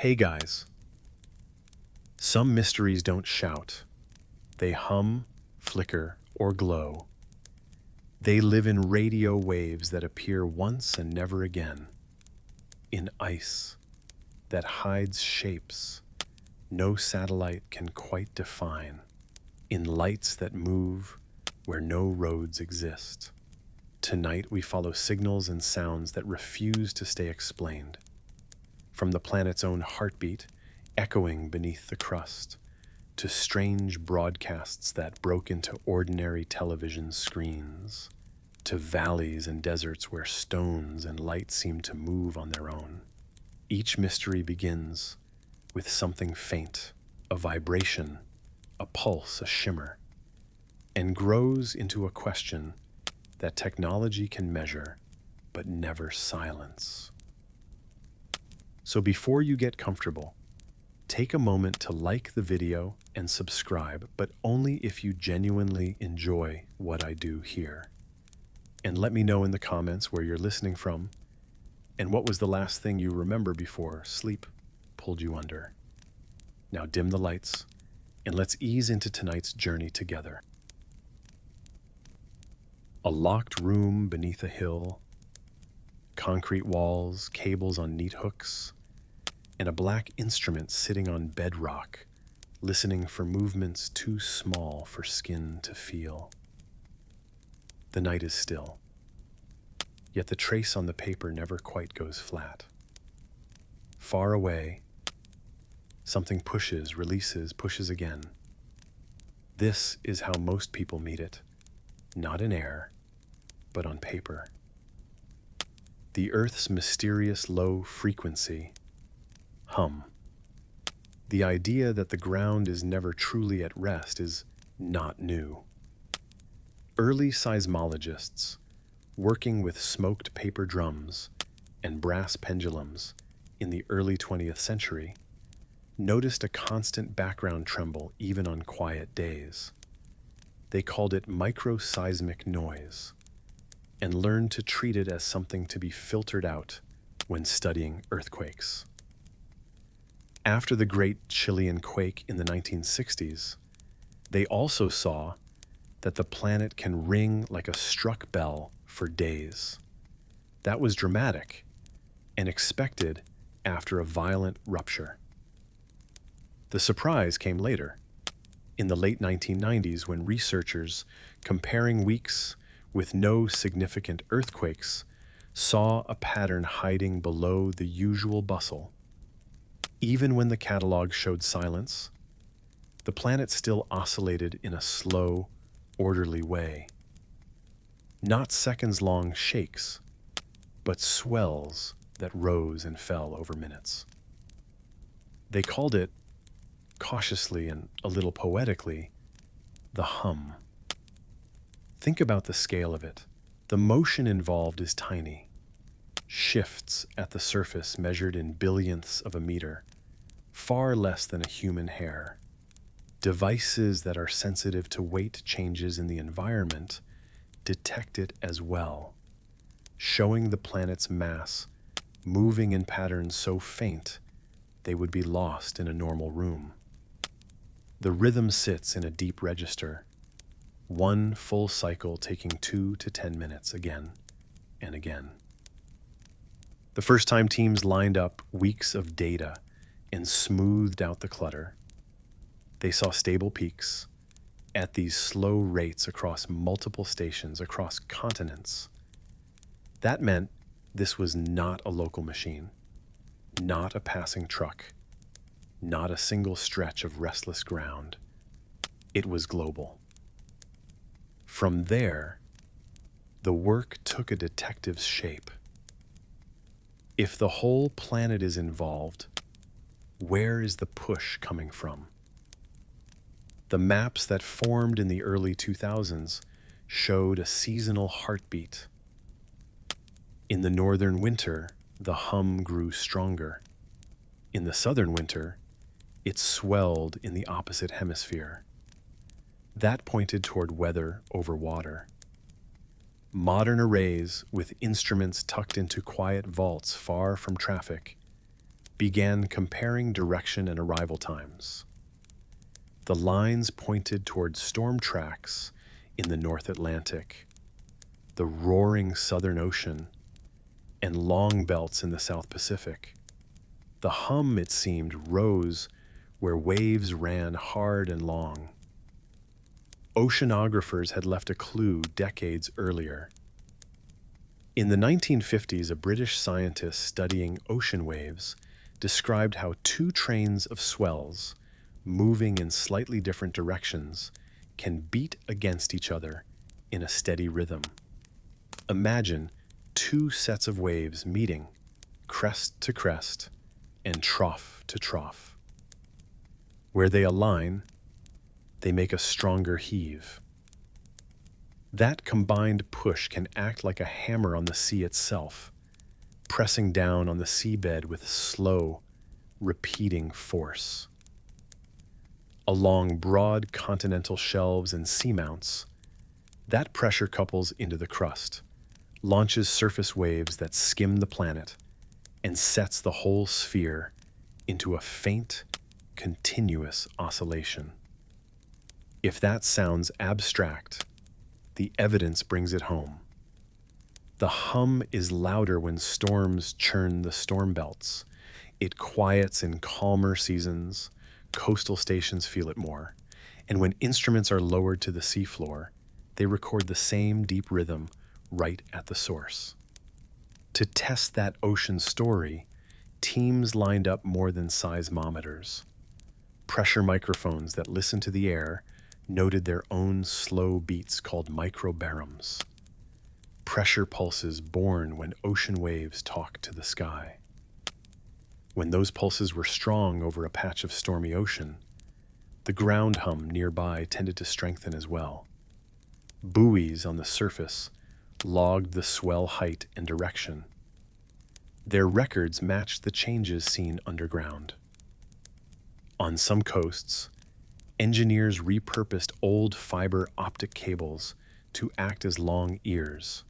Hey guys, some mysteries don't shout. They hum, flicker, or glow. They live in radio waves that appear once and never again. In ice that hides shapes no satellite can quite define. In lights that move where no roads exist. Tonight we follow signals and sounds that refuse to stay explained. From the planet's own heartbeat, echoing beneath the crust, to strange broadcasts that broke into ordinary television screens, to valleys and deserts where stones and light seem to move on their own. Each mystery begins with something faint, a vibration, a pulse, a shimmer, and grows into a question that technology can measure but never silence. So before you get comfortable, take a moment to like the video and subscribe, but only if you genuinely enjoy what I do here. And let me know in the comments where you're listening from and what was the last thing you remember before sleep pulled you under. Now dim the lights and let's ease into tonight's journey together. A locked room beneath a hill, concrete walls, cables on neat hooks, and a black instrument sitting on bedrock, listening for movements too small for skin to feel. The night is still, yet the trace on the paper never quite goes flat. Far away, something pushes, releases, pushes again. This is how most people meet it, not in air, but on paper. The Earth's mysterious low frequency, hum. The idea that the ground is never truly at rest is not new. Early seismologists, working with smoked paper drums and brass pendulums in the early 20th century, noticed a constant background tremble even on quiet days. They called it microseismic noise and learned to treat it as something to be filtered out when studying earthquakes. After the Great Chilean Quake in the 1960s, they also saw that the planet can ring like a struck bell for days. That was dramatic and expected after a violent rupture. The surprise came later, in the late 1990s, when researchers, comparing weeks with no significant earthquakes, saw a pattern hiding below the usual bustle. Even when the catalog showed silence, the planet still oscillated in a slow, orderly way. Not seconds-long shakes, but swells that rose and fell over minutes. They called it, cautiously and a little poetically, the hum. Think about the scale of it. The motion involved is tiny. Shifts at the surface measured in billionths of a meter, far less than a human hair. Devices that are sensitive to weight changes in the environment detect it as well, showing the planet's mass moving in patterns so faint they would be lost in a normal room. The rhythm sits in a deep register, one full cycle taking 2 to 10 minutes again and again. The first time teams lined up weeks of data and smoothed out the clutter, they saw stable peaks at these slow rates across multiple stations, across continents. That meant this was not a local machine, not a passing truck, not a single stretch of restless ground. It was global. From there, the work took a detective's shape. If the whole planet is involved, where is the push coming from? The maps that formed in the early 2000s showed a seasonal heartbeat. In the northern winter, the hum grew stronger. In the southern winter, it swelled in the opposite hemisphere. That pointed toward weather over water. Modern arrays with instruments tucked into quiet vaults far from traffic began comparing direction and arrival times. The lines pointed toward storm tracks in the North Atlantic, the roaring Southern Ocean, and long belts in the South Pacific. The hum, it seemed, rose where waves ran hard and long. Oceanographers had left a clue decades earlier. In the 1950s, a British scientist studying ocean waves described how two trains of swells, moving in slightly different directions, can beat against each other in a steady rhythm. Imagine two sets of waves meeting, crest to crest and trough to trough. Where they align, they make a stronger heave. That combined push can act like a hammer on the sea itself, pressing down on the seabed with slow, repeating force. Along broad continental shelves and seamounts, that pressure couples into the crust, launches surface waves that skim the planet, and sets the whole sphere into a faint, continuous oscillation. If that sounds abstract, the evidence brings it home. The hum is louder when storms churn the storm belts. It quiets in calmer seasons. Coastal stations feel it more. And when instruments are lowered to the seafloor, they record the same deep rhythm right at the source. To test that ocean story, teams lined up more than seismometers. Pressure microphones that listen to the air noted their own slow beats called microbaroms. Pressure pulses born when ocean waves talk to the sky. When those pulses were strong over a patch of stormy ocean, the ground hum nearby tended to strengthen as well. Buoys on the surface logged the swell height and direction. Their records matched the changes seen underground. On some coasts, engineers repurposed old fiber optic cables to act as long ears.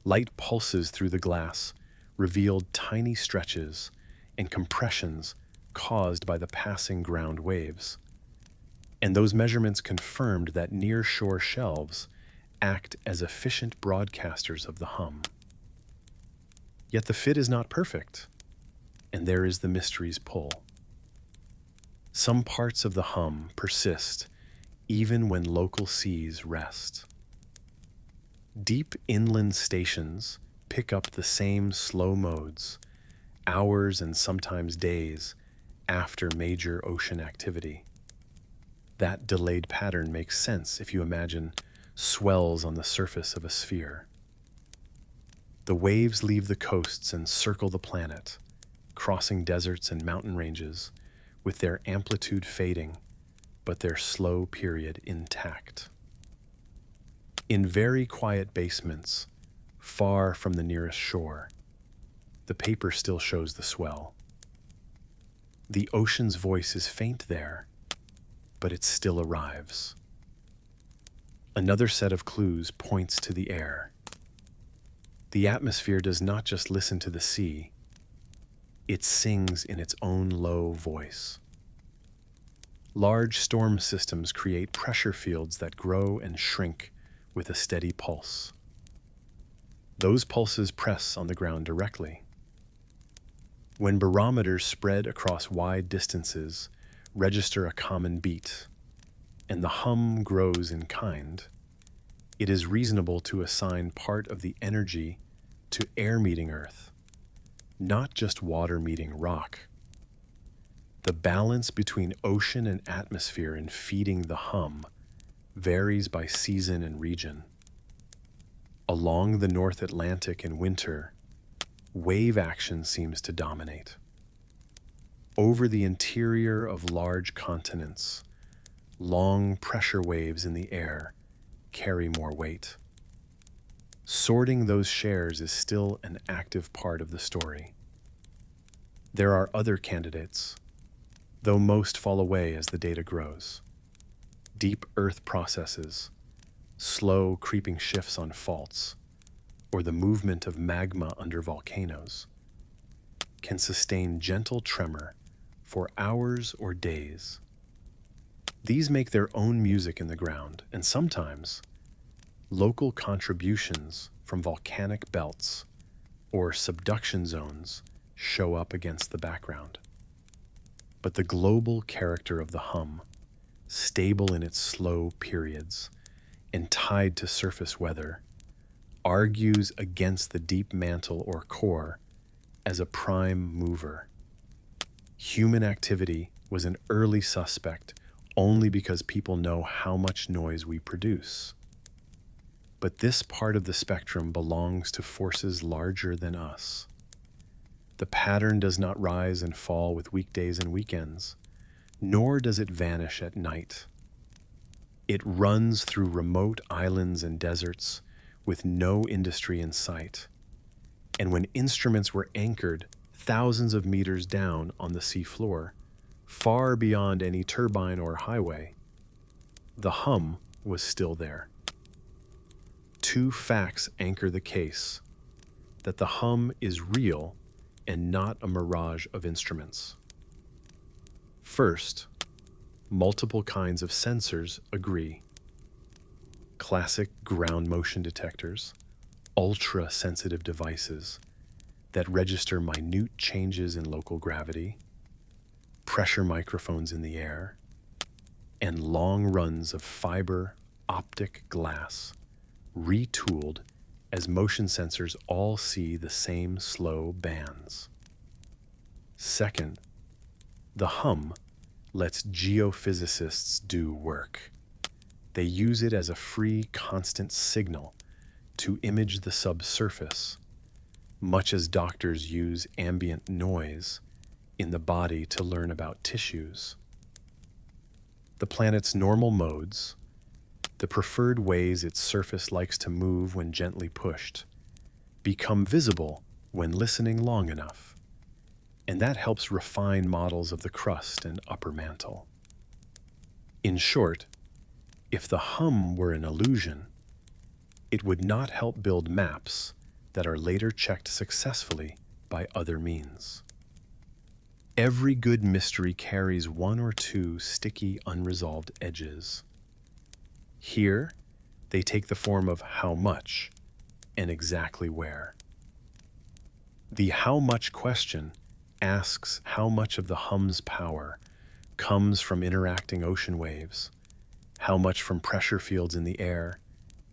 Light pulses through the glass revealed tiny stretches and compressions caused by the passing ground waves. And those measurements confirmed that near-shore shelves act as efficient broadcasters of the hum. Yet the fit is not perfect, and there is the mystery's pull. Some parts of the hum persist even when local seas rest. Deep inland stations pick up the same slow modes, hours and sometimes days after major ocean activity. That delayed pattern makes sense if you imagine swells on the surface of a sphere. The waves leave the coasts and circle the planet, crossing deserts and mountain ranges, with their amplitude fading, but their slow period intact. In very quiet basements, far from the nearest shore, the paper still shows the swell. The ocean's voice is faint there, but it still arrives. Another set of clues points to the air. The atmosphere does not just listen to the sea, it sings in its own low voice. Large storm systems create pressure fields that grow and shrink with a steady pulse. Those pulses press on the ground directly. When barometers spread across wide distances, register a common beat, and the hum grows in kind, it is reasonable to assign part of the energy to air meeting earth, not just water meeting rock. The balance between ocean and atmosphere in feeding the hum varies by season and region. Along the North Atlantic in winter, wave action seems to dominate. Over the interior of large continents, long pressure waves in the air carry more weight. Sorting those shares is still an active part of the story. There are other candidates, though most fall away as the data grows. Deep earth processes, slow creeping shifts on faults, or the movement of magma under volcanoes. can sustain gentle tremor for hours or days. These make their own music in the ground, and sometimes local contributions from volcanic belts or subduction zones show up against the background. But the global character of the hum, stable in its slow periods and tied to surface weather, argues against the deep mantle or core as a prime mover. Human activity was an early suspect only because people know how much noise we produce. But this part of the spectrum belongs to forces larger than us. The pattern does not rise and fall with weekdays and weekends, nor does it vanish at night. It runs through remote islands and deserts with no industry in sight. And when instruments were anchored thousands of meters down on the seafloor, far beyond any turbine or highway, the hum was still there. Two facts anchor the case: that the hum is real and not a mirage of instruments. First, multiple kinds of sensors agree. Classic ground motion detectors, ultra-sensitive devices that register minute changes in local gravity, pressure microphones in the air, and long runs of fiber optic glass retooled as motion sensors all see the same slow bands. Second, the hum lets geophysicists do work. They use it as a free, constant signal to image the subsurface, much as doctors use ambient noise in the body to learn about tissues. The planet's normal modes, the preferred ways its surface likes to move when gently pushed, become visible when listening long enough, and that helps refine models of the crust and upper mantle. In short, if the hum were an illusion, it would not help build maps that are later checked successfully by other means. Every good mystery carries one or two sticky, unresolved edges. Here, they take the form of how much and exactly where. The how much question asks how much of the hum's power comes from interacting ocean waves, how much from pressure fields in the air,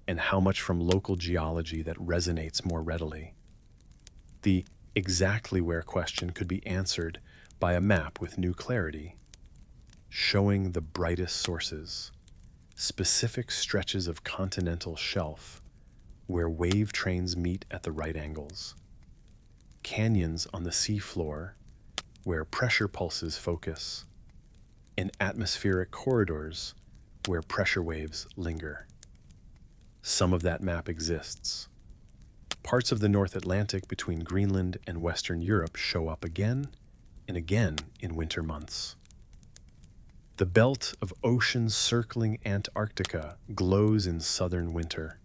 and how much from local geology that resonates more readily. The exactly where question could be answered by a map with new clarity, showing the brightest sources, specific stretches of continental shelf where wave trains meet at the right angles, canyons on the seafloor where pressure pulses focus, and atmospheric corridors where pressure waves linger. Some of that map exists. Parts of the North Atlantic between Greenland and Western Europe show up again and again in winter months. The belt of oceans circling Antarctica glows in southern winter.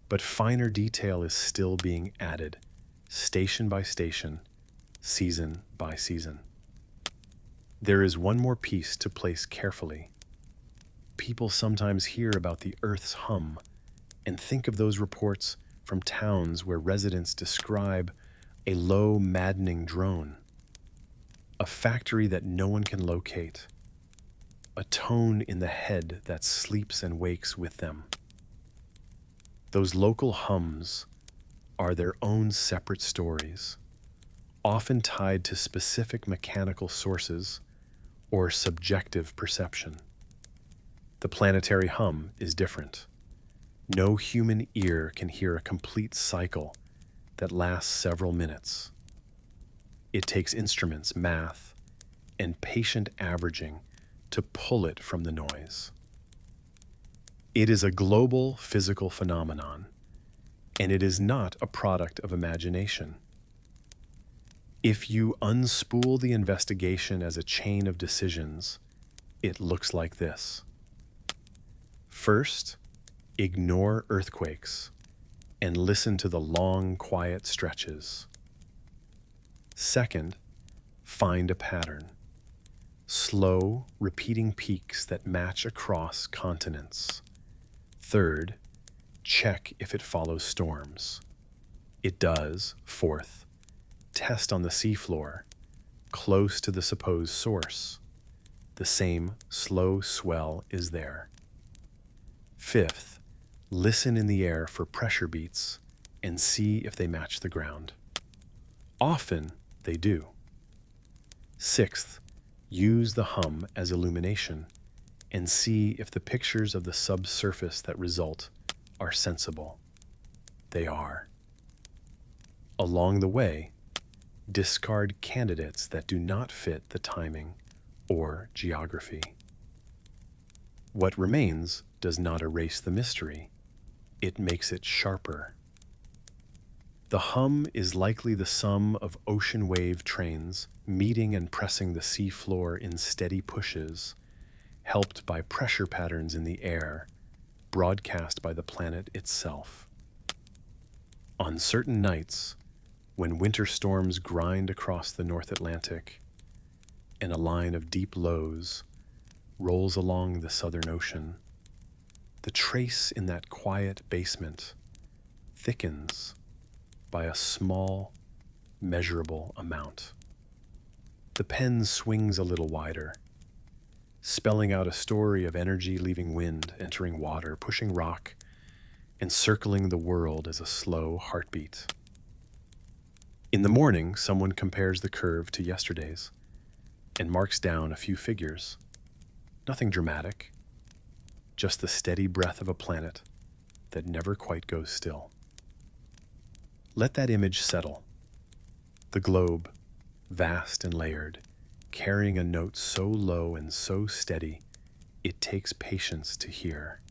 But finer detail is still being added, station by station, season by season. There is one more piece to place carefully. People sometimes hear about the Earth's hum and think of those reports from towns where residents describe a low, maddening drone, a factory that no one can locate, a tone in the head that sleeps and wakes with them. Those local hums are their own separate stories, often tied to specific mechanical sources or subjective perception. The planetary hum is different. No human ear can hear a complete cycle that lasts several minutes. It takes instruments, math, and patient averaging to pull it from the noise. It is a global physical phenomenon, and it is not a product of imagination. If you unspool the investigation as a chain of decisions, it looks like this. First, ignore earthquakes and listen to the long, quiet stretches. Second, find a pattern. Slow, repeating peaks that match across continents. Third, check if it follows storms. It does. Fourth, test on the seafloor, close to the supposed source. The same slow swell is there. Fifth, listen in the air for pressure beats and see if they match the ground. Often they do. Sixth, use the hum as illumination and see if the pictures of the subsurface that result are sensible. They are. Along the way, discard candidates that do not fit the timing or geography. What remains does not erase the mystery, it makes it sharper. The hum is likely the sum of ocean wave trains meeting and pressing the seafloor in steady pushes, helped by pressure patterns in the air, broadcast by the planet itself. On certain nights, when winter storms grind across the North Atlantic and a line of deep lows rolls along the Southern Ocean, the trace in that quiet basement thickens by a small, measurable amount. The pen swings a little wider, spelling out a story of energy leaving wind, entering water, pushing rock, and circling the world as a slow heartbeat. In the morning, someone compares the curve to yesterday's and marks down a few figures. Nothing dramatic, just the steady breath of a planet that never quite goes still. Let that image settle. The globe, vast and layered, carrying a note so low and so steady, it takes patience to hear.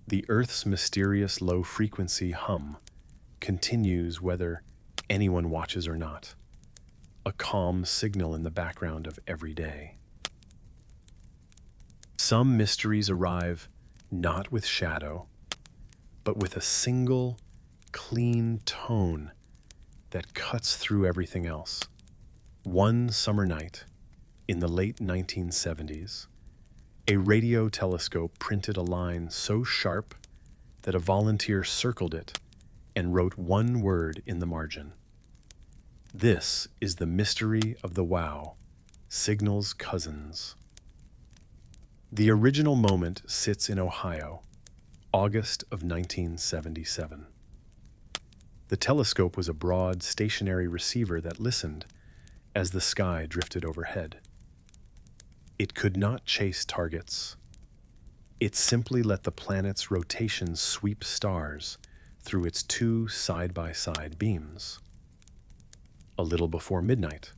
The Earth's mysterious low-frequency hum continues whether anyone watches or not, a calm signal in the background of every day. Some mysteries arrive not with shadow, but with a single, clean tone that cuts through everything else. One summer night, in the late 1970s, a radio telescope printed a line so sharp that a volunteer circled it and wrote one word in the margin. This is the mystery of the WOW, Signal's cousins. The original moment sits in Ohio, August of 1977. The telescope was a broad, stationary receiver that listened as the sky drifted overhead. It could not chase targets. It simply let the planet's rotation sweep stars through its two side-by-side beams. A little before midnight,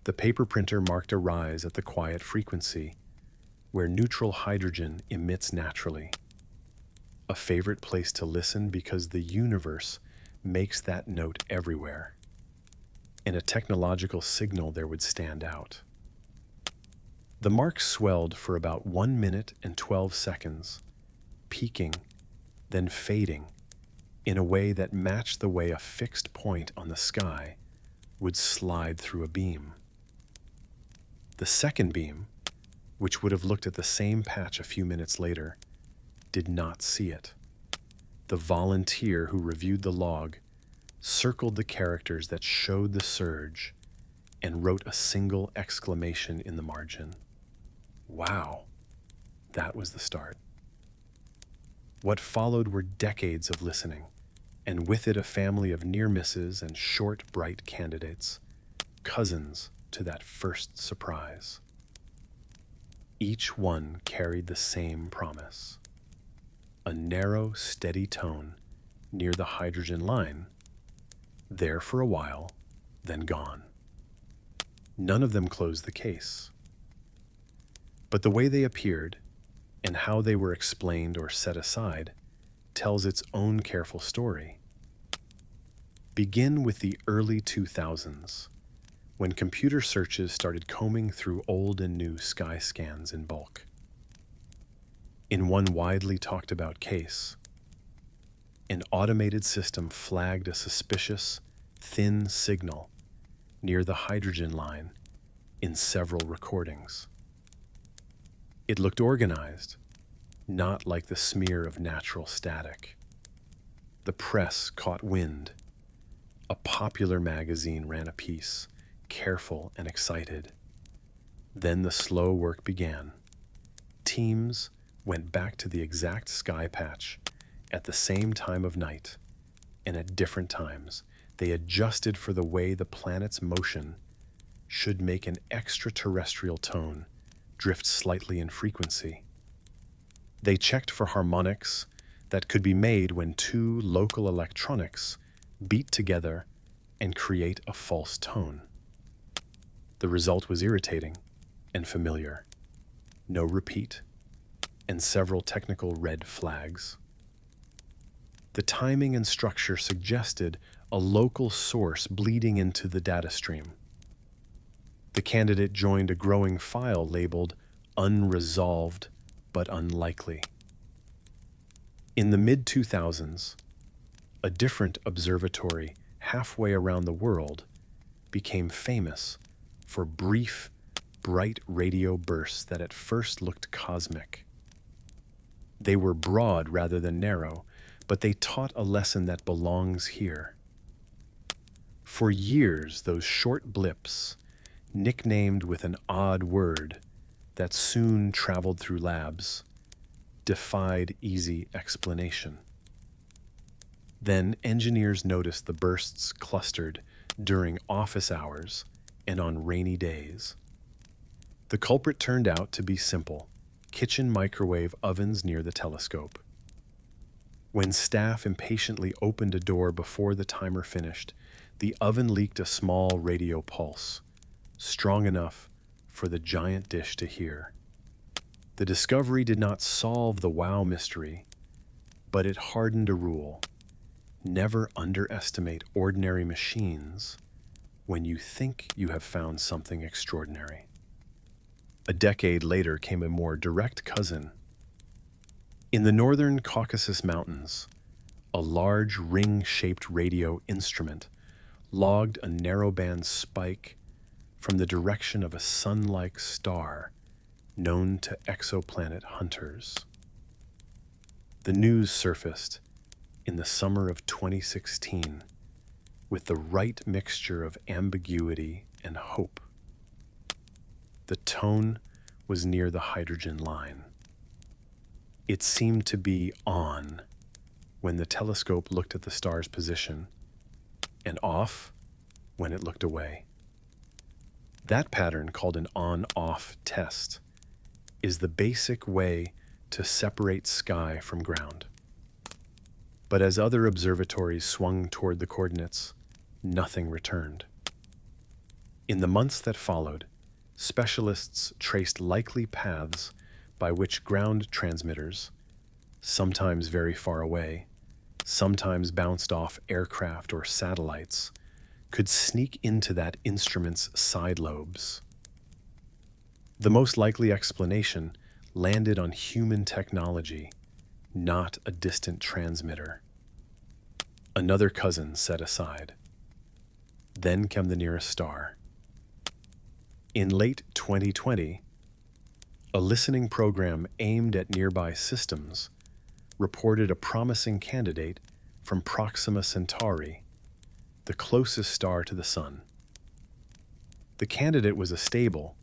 the paper printer marked a rise at the quiet frequency where neutral hydrogen emits naturally. A favorite place to listen because the universe makes that note everywhere, and a technological signal there would stand out. The mark swelled for about 1 minute and 12 seconds, peaking, then fading, in a way that matched the way a fixed point on the sky would slide through a beam. The second beam, which would have looked at the same patch a few minutes later, did not see it. The volunteer who reviewed the log circled the characters that showed the surge and wrote a single exclamation in the margin. Wow, that was the start. What followed were decades of listening, and with it a family of near misses and short, bright candidates, cousins to that first surprise. Each one carried the same promise. A narrow, steady tone near the hydrogen line, there for a while, then gone. None of them closed the case. But the way they appeared and how they were explained or set aside tells its own careful story. Begin with the early 2000s, when computer searches started combing through old and new sky scans in bulk. In one widely talked about case, an automated system flagged a suspicious, thin signal near the hydrogen line in several recordings. It looked organized, not like the smear of natural static. The press caught wind. A popular magazine ran a piece, careful and excited. Then the slow work began. Teams went back to the exact sky patch at the same time of night, and at different times. They adjusted for the way the planet's motion should make an extraterrestrial tone drift slightly in frequency. They checked for harmonics that could be made when two local electronics beat together and create a false tone. The result was irritating and familiar. No repeat, and several technical red flags. The timing and structure suggested a local source bleeding into the data stream. The candidate joined a growing file labeled unresolved but unlikely. In the mid-2000s, a different observatory halfway around the world became famous for brief, bright radio bursts that at first looked cosmic. They were broad rather than narrow, but they taught a lesson that belongs here. For years, those short blips, nicknamed with an odd word that soon traveled through labs, defied easy explanation. Then engineers noticed the bursts clustered during office hours and on rainy days. The culprit turned out to be simple: kitchen microwave ovens near the telescope. When staff impatiently opened a door before the timer finished, the oven leaked a small radio pulse, strong enough for the giant dish to hear. The discovery did not solve the wow mystery, but it hardened a rule: never underestimate ordinary machines when you think you have found something extraordinary. A decade later came a more direct cousin. In the northern Caucasus Mountains, a large ring-shaped radio instrument logged a narrowband spike from the direction of a sun-like star known to exoplanet hunters. The news surfaced in the summer of 2016 with the right mixture of ambiguity and hope. The tone was near the hydrogen line. It seemed to be on when the telescope looked at the star's position, and off when it looked away. That pattern, called an on-off test, is the basic way to separate sky from ground. But as other observatories swung toward the coordinates, nothing returned. In the months that followed, specialists traced likely paths by which ground transmitters, sometimes very far away, sometimes bounced off aircraft or satellites, could sneak into that instrument's side lobes. The most likely explanation landed on human technology, not a distant transmitter. Another cousin set aside. Then came the nearest star. In late 2020, a listening program aimed at nearby systems reported a promising candidate from Proxima Centauri, the closest star to the Sun. The candidate was a stable,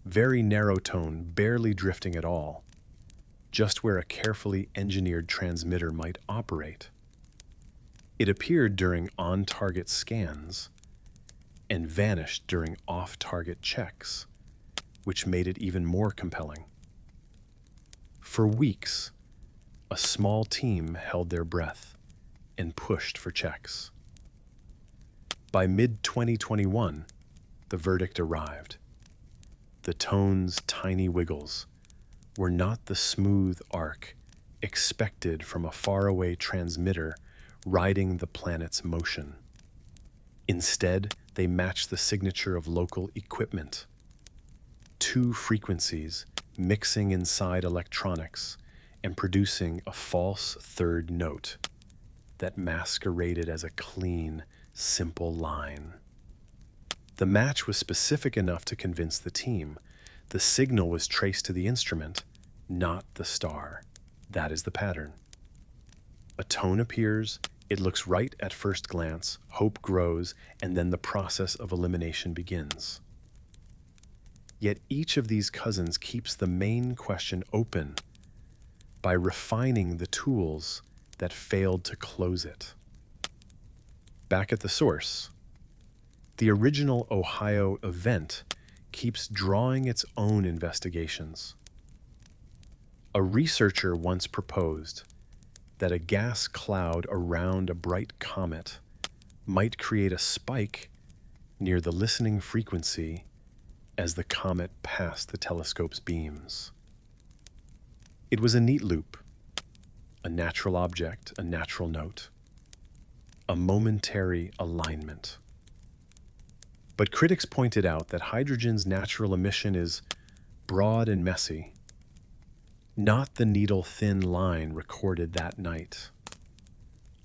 very narrow tone, barely drifting at all, just where a carefully engineered transmitter might operate. It appeared during on-target scans and vanished during off-target checks, which made it even more compelling. For weeks, a small team held their breath and pushed for checks. By mid-2021, the verdict arrived. The tone's tiny wiggles were not the smooth arc expected from a faraway transmitter riding the planet's motion. Instead, they matched the signature of local equipment. Two frequencies mixing inside electronics and producing a false third note that masqueraded as a clean, simple line. The match was specific enough to convince the team. The signal was traced to the instrument, not the star. That is the pattern. A tone appears, it looks right at first glance, hope grows, and then the process of elimination begins. Yet each of these cousins keeps the main question open by refining the tools that failed to close it. Back at the source, the original Ohio event keeps drawing its own investigations. A researcher once proposed that a gas cloud around a bright comet might create a spike near the listening frequency as the comet passed the telescope's beams. It was a neat loop, a natural object, a natural note, a momentary alignment. But critics pointed out that hydrogen's natural emission is broad and messy, not the needle-thin line recorded that night.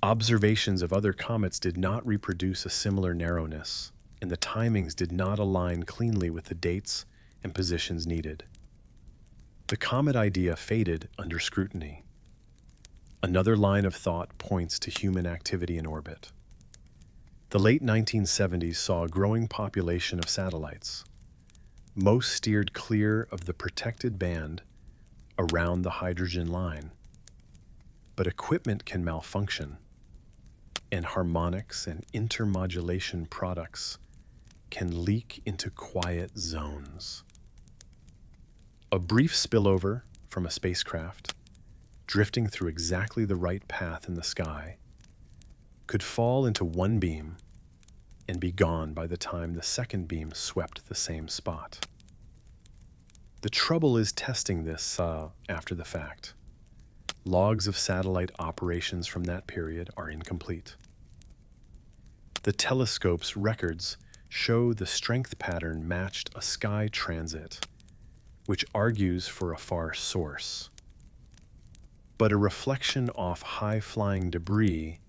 Observations of other comets did not reproduce a similar narrowness, and the timings did not align cleanly with the dates and positions needed. The comet idea faded under scrutiny. Another line of thought points to human activity in orbit. The late 1970s saw a growing population of satellites. Most steered clear of the protected band around the hydrogen line. But equipment can malfunction, and harmonics and intermodulation products can leak into quiet zones. A brief spillover from a spacecraft, drifting through exactly the right path in the sky, could fall into one beam and be gone by the time the second beam swept the same spot. The trouble is testing this after the fact. Logs of satellite operations from that period are incomplete. The telescope's records show the strength pattern matched a sky transit, which argues for a far source. But a reflection off high-flying debris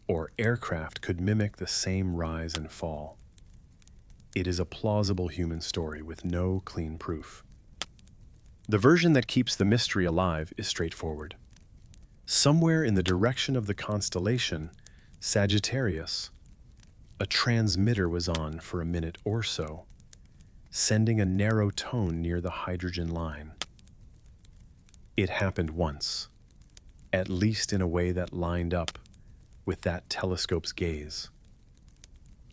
or aircraft could mimic the same rise and fall. It is a plausible human story with no clean proof. The version that keeps the mystery alive is straightforward. Somewhere in the direction of the constellation Sagittarius, a transmitter was on for a minute or so, sending a narrow tone near the hydrogen line. It happened once, at least in a way that lined up with that telescope's gaze.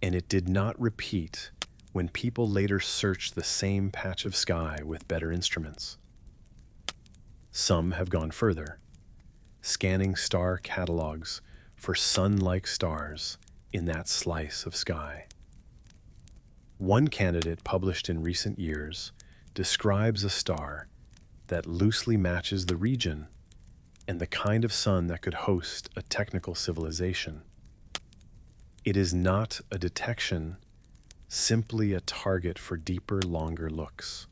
And it did not repeat when people later searched the same patch of sky with better instruments. Some have gone further, scanning star catalogs for sun-like stars in that slice of sky. One candidate published in recent years describes a star that loosely matches the region and the kind of sun that could host a technical civilization. It is not a detection, simply a target for deeper, longer looks.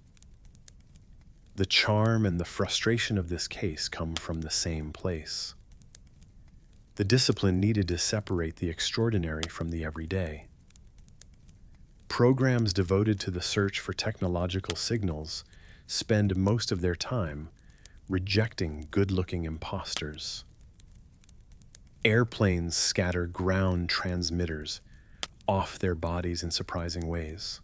The charm and the frustration of this case come from the same place. The discipline needed to separate the extraordinary from the everyday. Programs devoted to the search for technological signals spend most of their time rejecting good-looking imposters. Airplanes scatter ground transmitters off their bodies in surprising ways.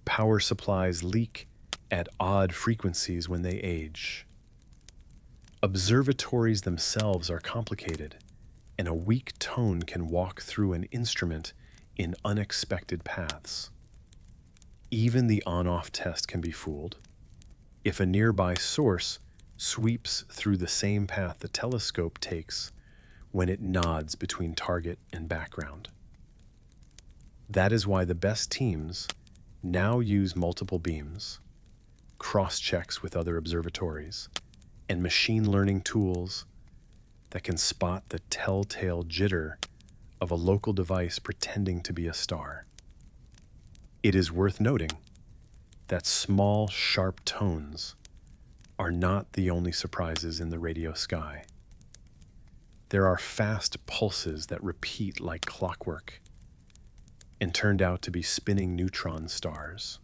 Power supplies leak at odd frequencies when they age. Observatories themselves are complicated, and a weak tone can walk through an instrument in unexpected paths. Even the on-off test can be fooled. If a nearby source sweeps through the same path the telescope takes when it nods between target and background. That is why the best teams now use multiple beams, cross-checks with other observatories, and machine learning tools that can spot the telltale jitter of a local device pretending to be a star. It is worth noting that small, sharp tones are not the only surprises in the radio sky. There are fast pulses that repeat like clockwork and turned out to be spinning neutron stars.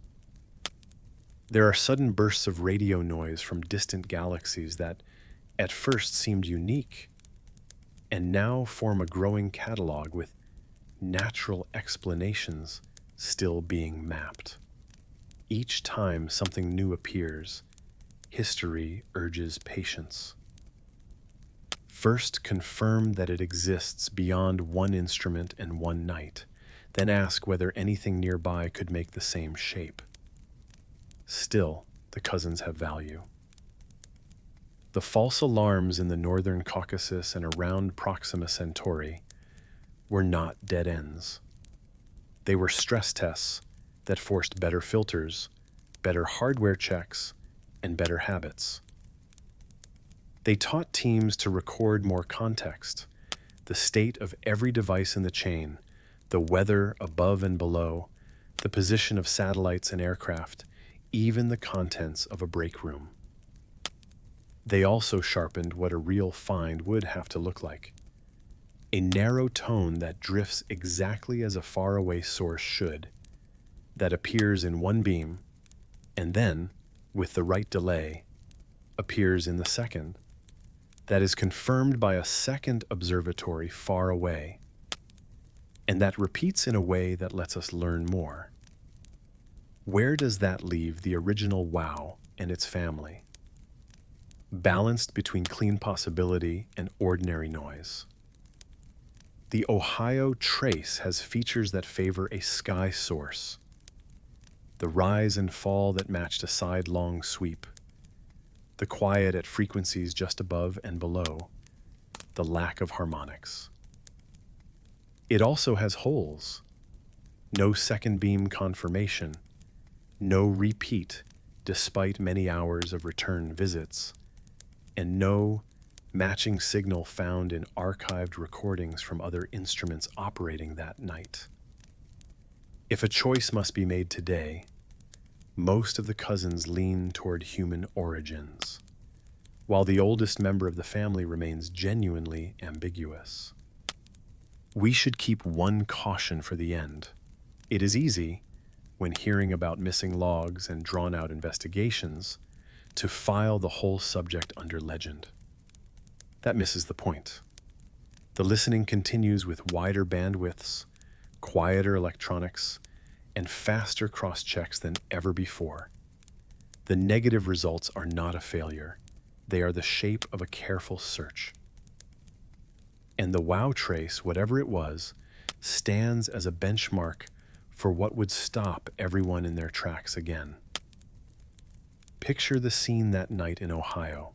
There are sudden bursts of radio noise from distant galaxies that at first seemed unique and now form a growing catalog with natural explanations still being mapped. Each time something new appears, history urges patience. First, confirm that it exists beyond one instrument and one night, then ask whether anything nearby could make the same shape. Still, the cousins have value. The false alarms in the northern Caucasus and around Proxima Centauri were not dead ends. They were stress tests that forced better filters, better hardware checks, and better habits. They taught teams to record more context, the state of every device in the chain, the weather above and below, the position of satellites and aircraft, even the contents of a break room. They also sharpened what a real find would have to look like. A narrow tone that drifts exactly as a faraway source should, that appears in one beam, and then, with the right delay, appears in the second, that is confirmed by a second observatory far away, and that repeats in a way that lets us learn more. Where does that leave the original WOW and its family? Balanced between clean possibility and ordinary noise. The Ohio Trace has features that favor a sky source, the rise and fall that matched a sidelong sweep, the quiet at frequencies just above and below, the lack of harmonics. It also has holes, no second beam confirmation, no repeat despite many hours of return visits, and no matching signal found in archived recordings from other instruments operating that night. If a choice must be made today, most of the cousins lean toward human origins, while the oldest member of the family remains genuinely ambiguous. We should keep one caution for the end. It is easy, when hearing about missing logs and drawn-out investigations, to file the whole subject under legend. That misses the point. The listening continues with wider bandwidths, quieter electronics, and faster cross-checks than ever before. The negative results are not a failure. They are the shape of a careful search. And the WOW trace, whatever it was, stands as a benchmark for what would stop everyone in their tracks again. Picture the scene that night in Ohio.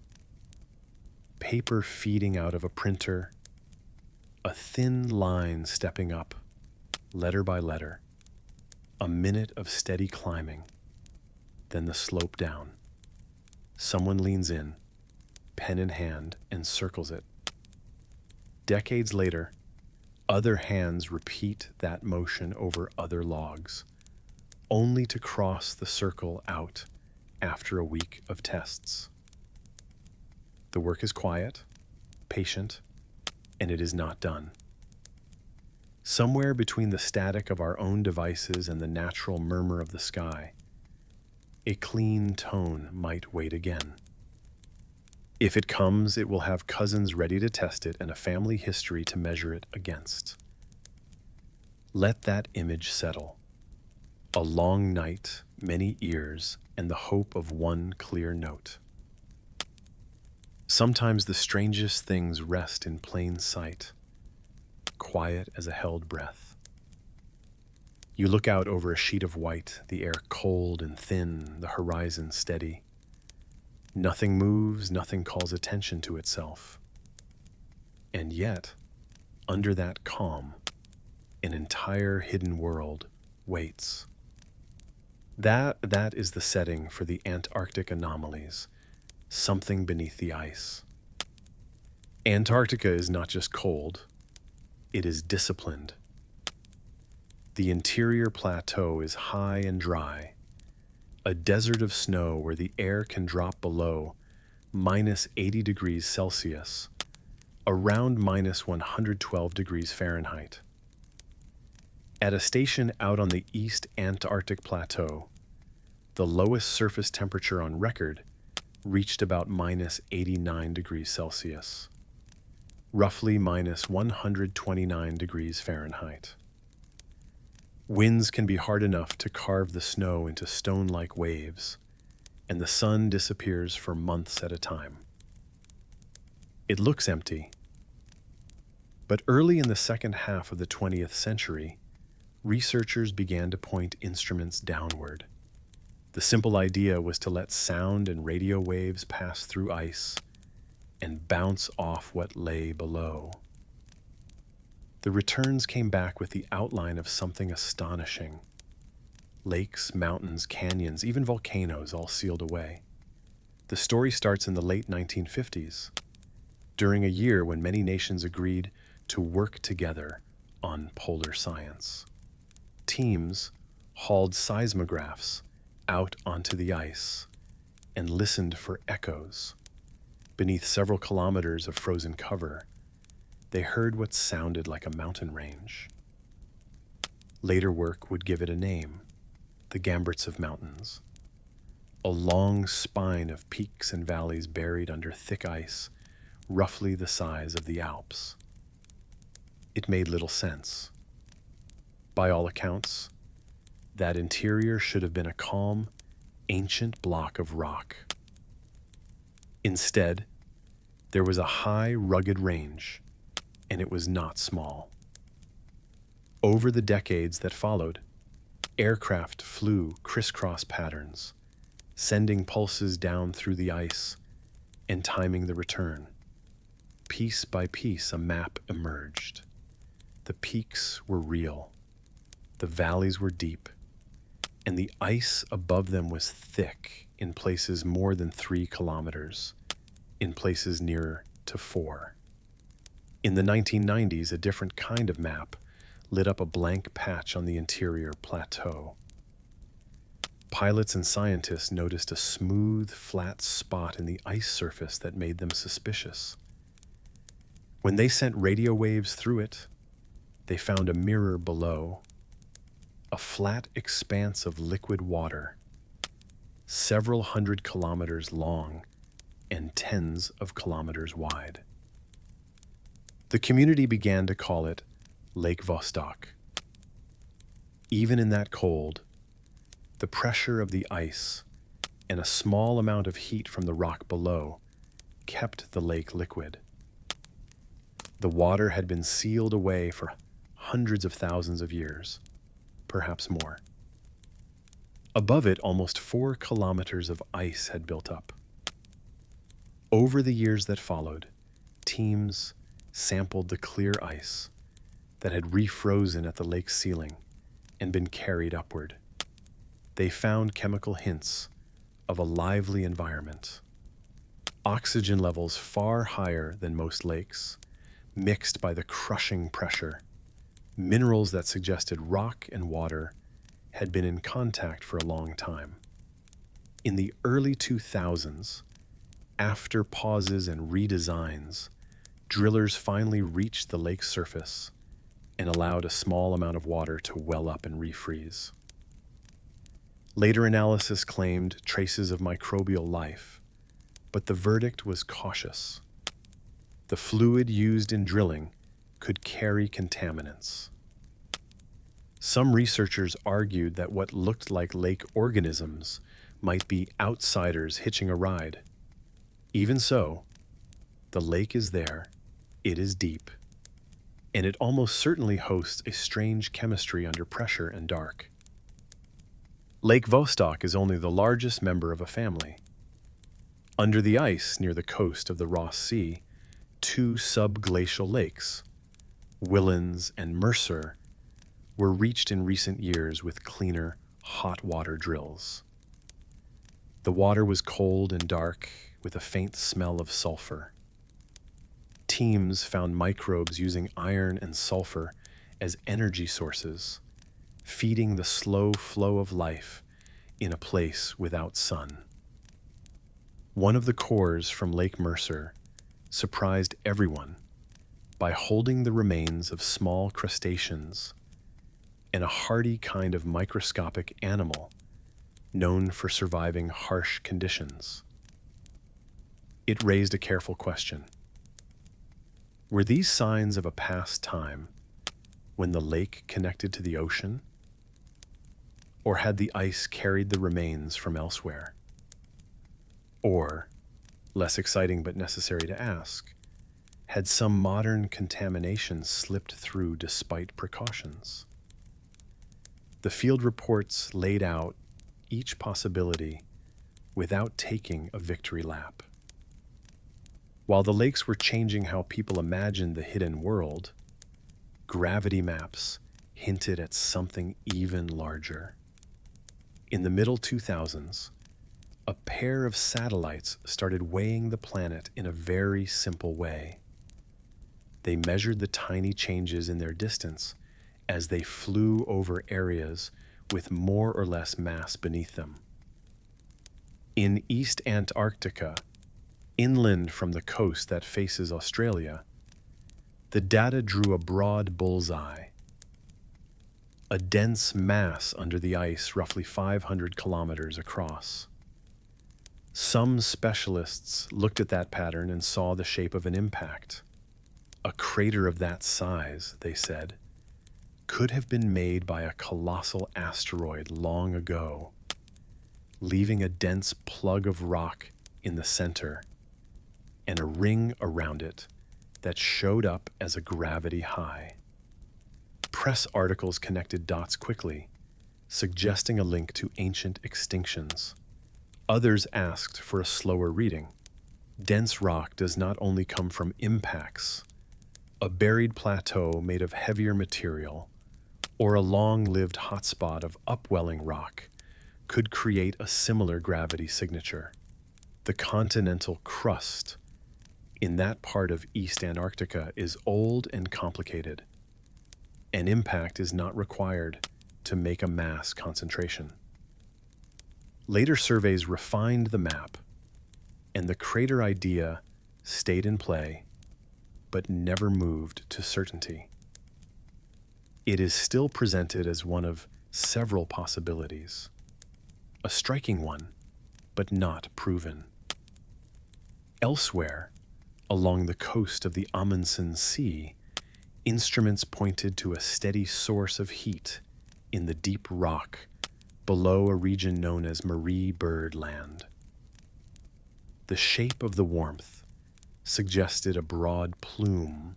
Paper feeding out of a printer, a thin line stepping up, letter by letter, a minute of steady climbing, then the slope down. Someone leans in, pen in hand, and circles it. Decades later, other hands repeat that motion over other logs, only to cross the circle out after a week of tests. The work is quiet, patient, and it is not done. Somewhere between the static of our own devices and the natural murmur of the sky, a clean tone might wait again. If it comes, it will have cousins ready to test it and a family history to measure it against. Let that image settle. A long night, many ears, and the hope of one clear note. Sometimes the strangest things rest in plain sight, quiet as a held breath. You look out over a sheet of white, the air cold and thin, the horizon steady. Nothing moves, nothing calls attention to itself. And yet, under that calm, an entire hidden world waits. That is the setting for the Antarctic anomalies, something beneath the ice. Antarctica is not just cold, it is disciplined. The interior plateau is high and dry, a desert of snow where the air can drop below -80 degrees Celsius, around minus 112 degrees Fahrenheit. At a station out on the East Antarctic Plateau, the lowest surface temperature on record reached about minus 89 degrees Celsius, roughly minus 129 degrees Fahrenheit. Winds can be hard enough to carve the snow into stone-like waves, and the sun disappears for months at a time. It looks empty, but early in the second half of the 20th century, researchers began to point instruments downward. The simple idea was to let sound and radio waves pass through ice and bounce off what lay below. The returns came back with the outline of something astonishing. Lakes, mountains, canyons, even volcanoes all sealed away. The story starts in the late 1950s, during a year when many nations agreed to work together on polar science. Teams hauled seismographs out onto the ice and listened for echoes. Beneath several kilometers of frozen cover, they heard what sounded like a mountain range. Later work would give it a name, the Gamberts Mountains, a long spine of peaks and valleys buried under thick ice, roughly the size of the Alps. It made little sense. By all accounts, that interior should have been a calm, ancient block of rock. Instead, there was a high, rugged range, and it was not small. Over the decades that followed, aircraft flew crisscross patterns, sending pulses down through the ice and timing the return. Piece by piece, a map emerged. The peaks were real, the valleys were deep, and the ice above them was thick, in places more than 3 kilometers, in places nearer to 4. In the 1990s, a different kind of map lit up a blank patch on the interior plateau. Pilots and scientists noticed a smooth, flat spot in the ice surface that made them suspicious. When they sent radio waves through it, they found a mirror below, a flat expanse of liquid water, several hundred kilometers long and tens of kilometers wide. The community began to call it Lake Vostok. Even in that cold, the pressure of the ice and a small amount of heat from the rock below kept the lake liquid. The water had been sealed away for hundreds of thousands of years, perhaps more. Above it, almost 4 kilometers of ice had built up. Over the years that followed, teams sampled the clear ice that had refrozen at the lake's ceiling and been carried upward. They found chemical hints of a lively environment. Oxygen levels far higher than most lakes, mixed by the crushing pressure. Minerals that suggested rock and water had been in contact for a long time. In the early 2000s, after pauses and redesigns, drillers finally reached the lake's surface and allowed a small amount of water to well up and refreeze. Later analysis claimed traces of microbial life, but the verdict was cautious. The fluid used in drilling could carry contaminants. Some researchers argued that what looked like lake organisms might be outsiders hitching a ride. Even so, the lake is there, it is deep, and it almost certainly hosts a strange chemistry under pressure and dark. Lake Vostok is only the largest member of a family. Under the ice near the coast of the Ross Sea, 2 subglacial lakes, Whillans and Mercer, were reached in recent years with cleaner, hot water drills. The water was cold and dark, with a faint smell of sulfur. Teams found microbes using iron and sulfur as energy sources, feeding the slow flow of life in a place without sun. One of the cores from Lake Mercer surprised everyone by holding the remains of small crustaceans and a hardy kind of microscopic animal known for surviving harsh conditions. It raised a careful question. Were these signs of a past time when the lake connected to the ocean? Or had the ice carried the remains from elsewhere? Or, less exciting but necessary to ask, had some modern contamination slipped through despite precautions? The field reports laid out each possibility without taking a victory lap. While the lakes were changing how people imagined the hidden world, gravity maps hinted at something even larger. In the middle 2000s, a pair of satellites started weighing the planet in a very simple way. They measured the tiny changes in their distance as they flew over areas with more or less mass beneath them. In East Antarctica, inland from the coast that faces Australia, the data drew a broad bullseye. A dense mass under the ice roughly 500 kilometers across. Some specialists looked at that pattern and saw the shape of an impact. A crater of that size, they said, could have been made by a colossal asteroid long ago, leaving a dense plug of rock in the center and a ring around it that showed up as a gravity high. Press articles connected dots quickly, suggesting a link to ancient extinctions. Others asked for a slower reading. Dense rock does not only come from impacts. A buried plateau made of heavier material or a long-lived hotspot of upwelling rock could create a similar gravity signature. The continental crust in that part of East Antarctica is old and complicated. An impact is not required to make a mass concentration. Later surveys refined the map, and the crater idea stayed in play, but never moved to certainty. It is still presented as one of several possibilities, a striking one, but not proven. Elsewhere, along the coast of the Amundsen Sea, instruments pointed to a steady source of heat in the deep rock below a region known as Marie Byrd Land. The shape of the warmth suggested a broad plume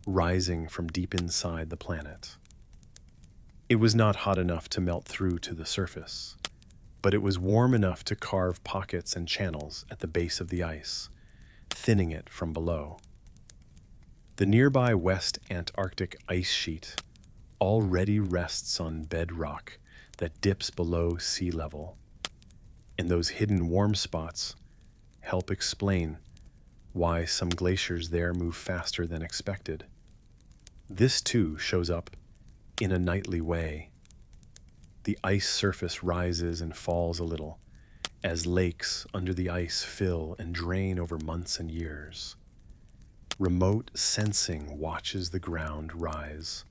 rising from deep inside the planet. It was not hot enough to melt through to the surface, but it was warm enough to carve pockets and channels at the base of the ice, thinning it from below. The nearby West Antarctic ice sheet already rests on bedrock that dips below sea level, and those hidden warm spots help explain why some glaciers there move faster than expected. This too shows up in a nightly way. The ice surface rises and falls a little as lakes under the ice fill and drain over months and years. Remote sensing watches the ground rise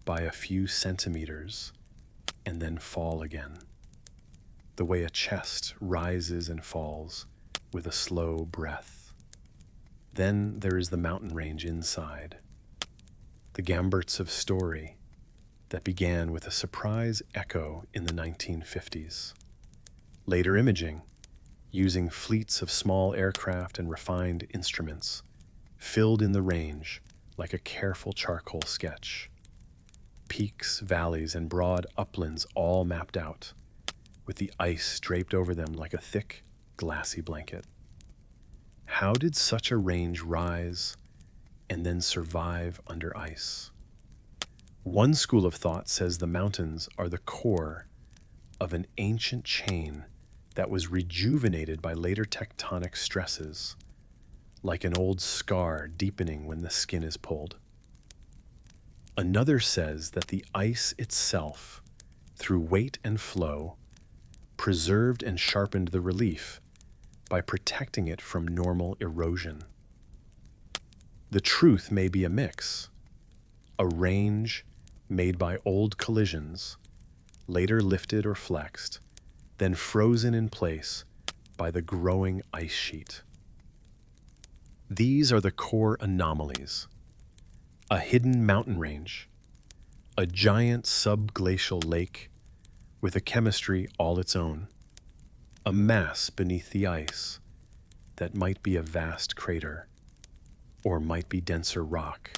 by a few centimeters and then fall again, the way a chest rises and falls with a slow breath. Then there is the mountain range inside, the Gamberts of story that began with a surprise echo in the 1950s. Later imaging, using fleets of small aircraft and refined instruments, filled in the range like a careful charcoal sketch. Peaks, valleys, and broad uplands all mapped out, with the ice draped over them like a thick, glassy blanket. How did such a range rise and then survive under ice? One school of thought says the mountains are the core of an ancient chain that was rejuvenated by later tectonic stresses, like an old scar deepening when the skin is pulled. Another says that the ice itself, through weight and flow, preserved and sharpened the relief by protecting it from normal erosion. The truth may be a mix, a range made by old collisions, later lifted or flexed, then frozen in place by the growing ice sheet. These are the core anomalies: a hidden mountain range, a giant subglacial lake with a chemistry all its own, a mass beneath the ice that might be a vast crater, or might be denser rock,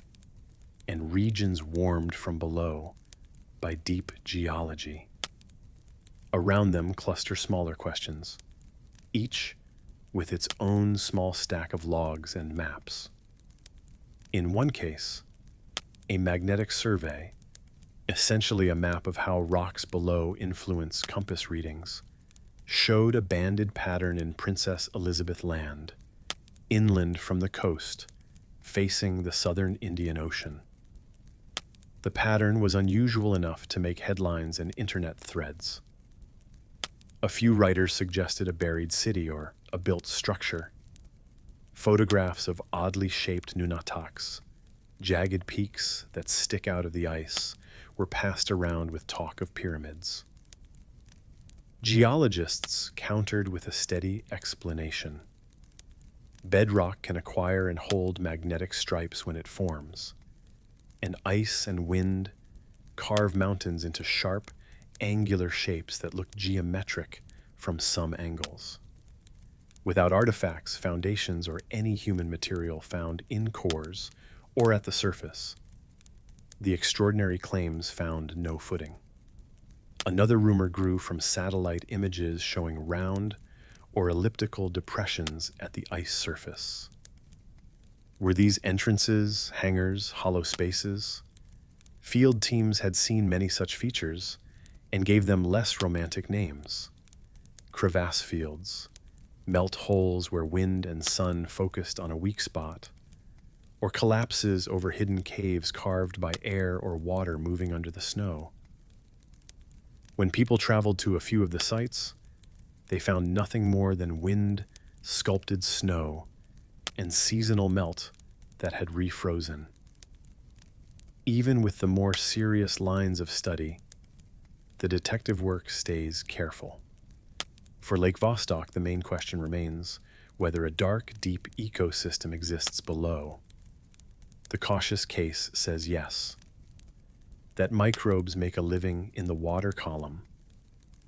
and regions warmed from below by deep geology. Around them cluster smaller questions, each with its own small stack of logs and maps. In one case, a magnetic survey, essentially a map of how rocks below influence compass readings, showed a banded pattern in Princess Elizabeth Land, inland from the coast, facing the southern Indian Ocean. The pattern was unusual enough to make headlines and internet threads. A few writers suggested a buried city or a built structure. Photographs of oddly shaped nunataks, jagged peaks that stick out of the ice, were passed around with talk of pyramids. Geologists countered with a steady explanation. Bedrock can acquire and hold magnetic stripes when it forms, and ice and wind carve mountains into sharp, angular shapes that look geometric from some angles. Without artifacts, foundations, or any human material found in cores or at the surface, the extraordinary claims found no footing. Another rumor grew from satellite images showing round or elliptical depressions at the ice surface. Were these entrances, hangars, hollow spaces? Field teams had seen many such features and gave them less romantic names: crevasse fields, melt holes where wind and sun focused on a weak spot, or collapses over hidden caves carved by air or water moving under the snow. When people traveled to a few of the sites, they found nothing more than wind-sculpted snow and seasonal melt that had refrozen. Even with the more serious lines of study, the detective work stays careful. For Lake Vostok, the main question remains whether a dark, deep ecosystem exists below. The cautious case says yes, that microbes make a living in the water column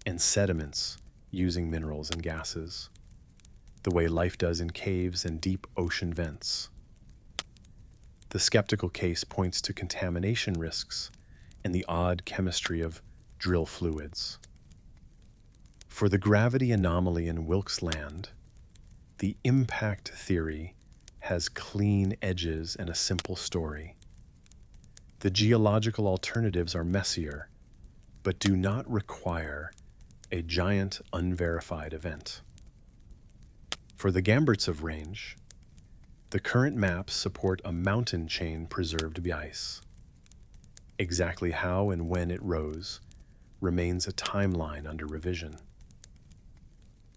and sediments using minerals and gases, the way life does in caves and deep ocean vents. The skeptical case points to contamination risks and the odd chemistry of drill fluids. For the gravity anomaly in Wilkes Land, the impact theory has clean edges and a simple story. The geological alternatives are messier, but do not require a giant unverified event. For the Gamburtsev Range, the current maps support a mountain chain preserved by ice. Exactly how and when it rose remains a timeline under revision.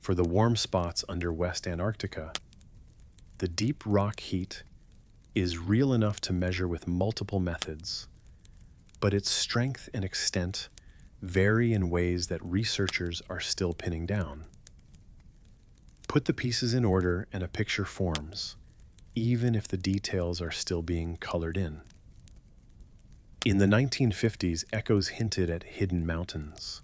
For the warm spots under West Antarctica, the deep rock heat is real enough to measure with multiple methods, but its strength and extent vary in ways that researchers are still pinning down. Put the pieces in order and a picture forms, even if the details are still being colored in. In the 1950s, echoes hinted at hidden mountains.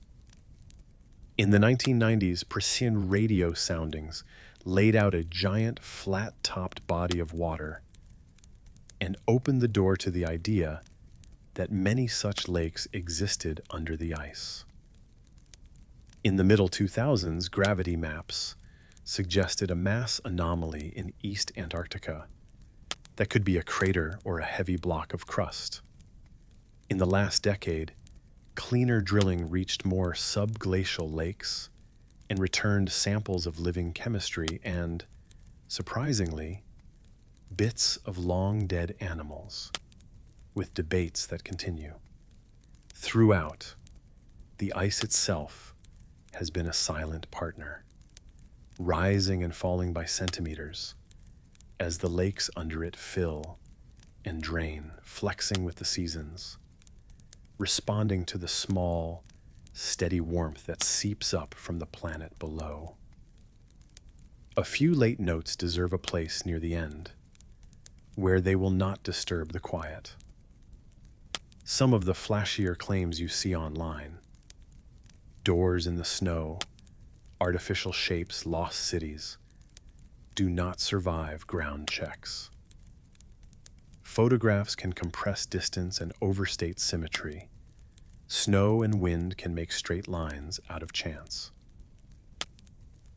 In the 1990s, precision radio soundings laid out a giant, flat-topped body of water and opened the door to the idea that many such lakes existed under the ice. In the middle 2000s, gravity maps suggested a mass anomaly in East Antarctica that could be a crater or a heavy block of crust. In the last decade, cleaner drilling reached more subglacial lakes and returned samples of living chemistry and, surprisingly, bits of long-dead animals, with debates that continue. Throughout, the ice itself has been a silent partner, rising and falling by centimeters as the lakes under it fill and drain, flexing with the seasons, responding to the small, steady warmth that seeps up from the planet below. A few late notes deserve a place near the end, where they will not disturb the quiet. Some of the flashier claims you see online, doors in the snow, artificial shapes, lost cities, do not survive ground checks. Photographs can compress distance and overstate symmetry. Snow and wind can make straight lines out of chance.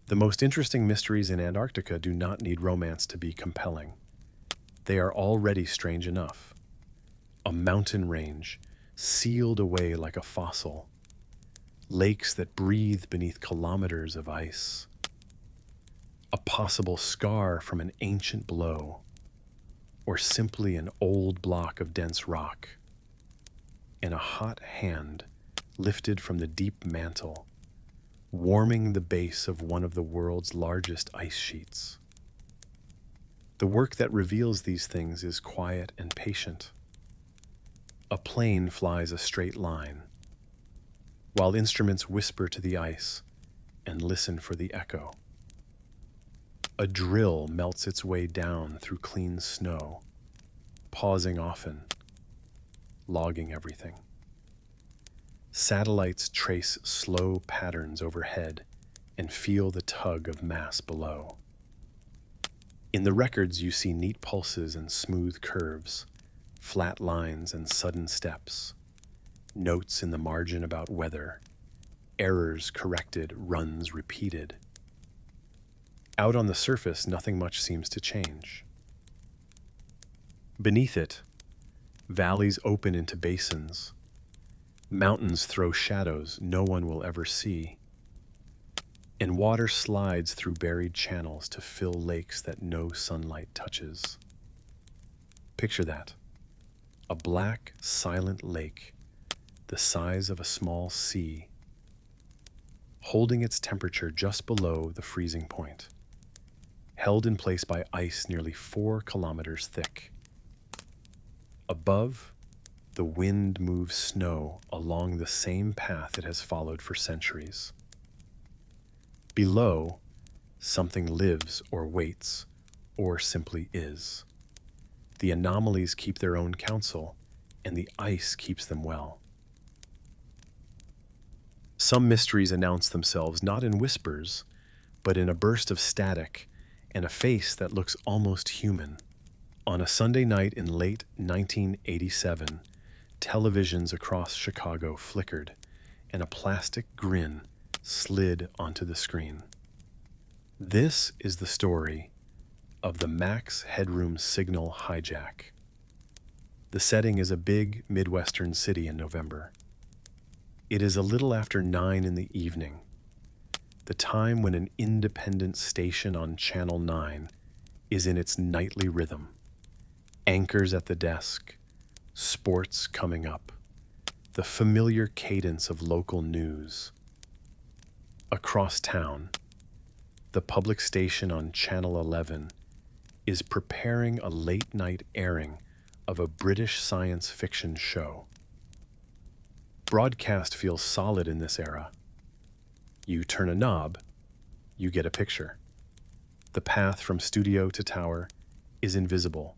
The most interesting mysteries in Antarctica do not need romance to be compelling. They are already strange enough. A mountain range, sealed away like a fossil. Lakes that breathe beneath kilometers of ice. A possible scar from an ancient blow, or simply an old block of dense rock. And a hot hand lifted from the deep mantle, warming the base of one of the world's largest ice sheets. The work that reveals these things is quiet and patient. A plane flies a straight line, while instruments whisper to the ice and listen for the echo. A drill melts its way down through clean snow, pausing often, logging everything. Satellites trace slow patterns overhead and feel the tug of mass below. In the records, you see neat pulses and smooth curves, flat lines and sudden steps, notes in the margin about weather, errors corrected, runs repeated. Out on the surface, nothing much seems to change. Beneath it, valleys open into basins. Mountains throw shadows no one will ever see. And water slides through buried channels to fill lakes that no sunlight touches. Picture that. A black, silent lake, the size of a small sea, holding its temperature just below the freezing point, held in place by ice nearly 4 kilometers thick. Above, the wind moves snow along the same path it has followed for centuries. Below, something lives or waits, or simply is. The anomalies keep their own counsel, and the ice keeps them well. Some mysteries announce themselves not in whispers, but in a burst of static and a face that looks almost human. On a Sunday night in late 1987, televisions across Chicago flickered, and a plastic grin slid onto the screen. This is the story of the Max Headroom Signal hijack. The setting is a big Midwestern city in November. It is a little after 9 in the evening, the time when an independent station on Channel 9 is in its nightly rhythm. Anchors at the desk, sports coming up, the familiar cadence of local news. Across town, the public station on Channel 11 is preparing a late-night airing of a British science fiction show. Broadcast feels solid in this era. You turn a knob, you get a picture. The path from studio to tower is invisible,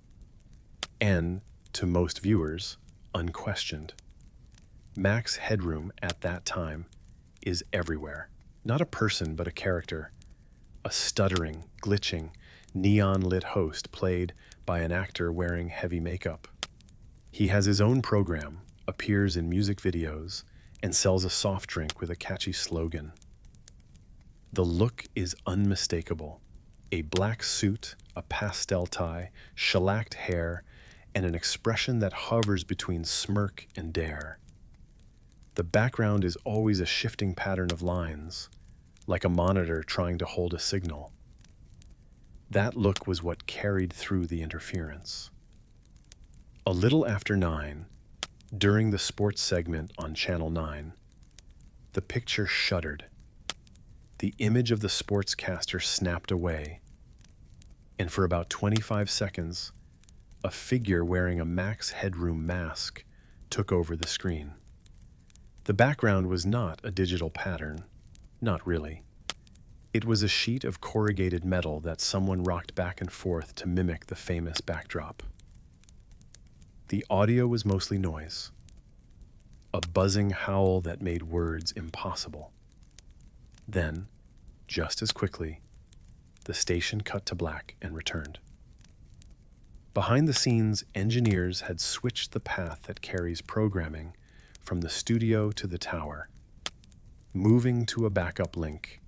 and, to most viewers, unquestioned. Max Headroom at that time is everywhere. Not a person, but a character. A stuttering, glitching, neon-lit host played by an actor wearing heavy makeup. He has his own program, appears in music videos, and sells a soft drink with a catchy slogan. The look is unmistakable. A black suit, a pastel tie, shellacked hair, and an expression that hovers between smirk and dare. The background is always a shifting pattern of lines, like a monitor trying to hold a signal. That look was what carried through the interference. A little after 9, during the sports segment on Channel 9, the picture shuddered. The image of the sportscaster snapped away, and for about 25 seconds, A figure wearing a max headroom mask took over the screen. The background was not a digital pattern, not really. It was a sheet of corrugated metal that someone rocked back and forth to mimic the famous backdrop. The audio was mostly noise, a buzzing howl that made words impossible. Then, just as quickly, the station cut to black and returned. Behind the scenes, engineers had switched the path that carries programming from the studio to the tower, moving to a backup link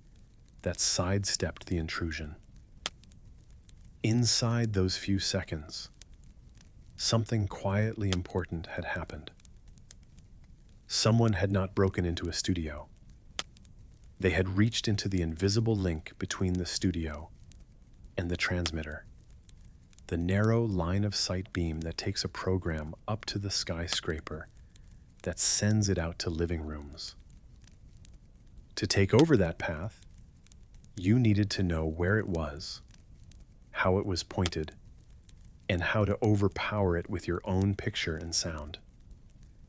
that sidestepped the intrusion. Inside those few seconds, something quietly important had happened. Someone had not broken into a studio. They had reached into the invisible link between the studio and the transmitter, the narrow line of sight beam that takes a program up to the skyscraper that sends it out to living rooms. To take over that path, you needed to know where it was, how it was pointed, and how to overpower it with your own picture and sound.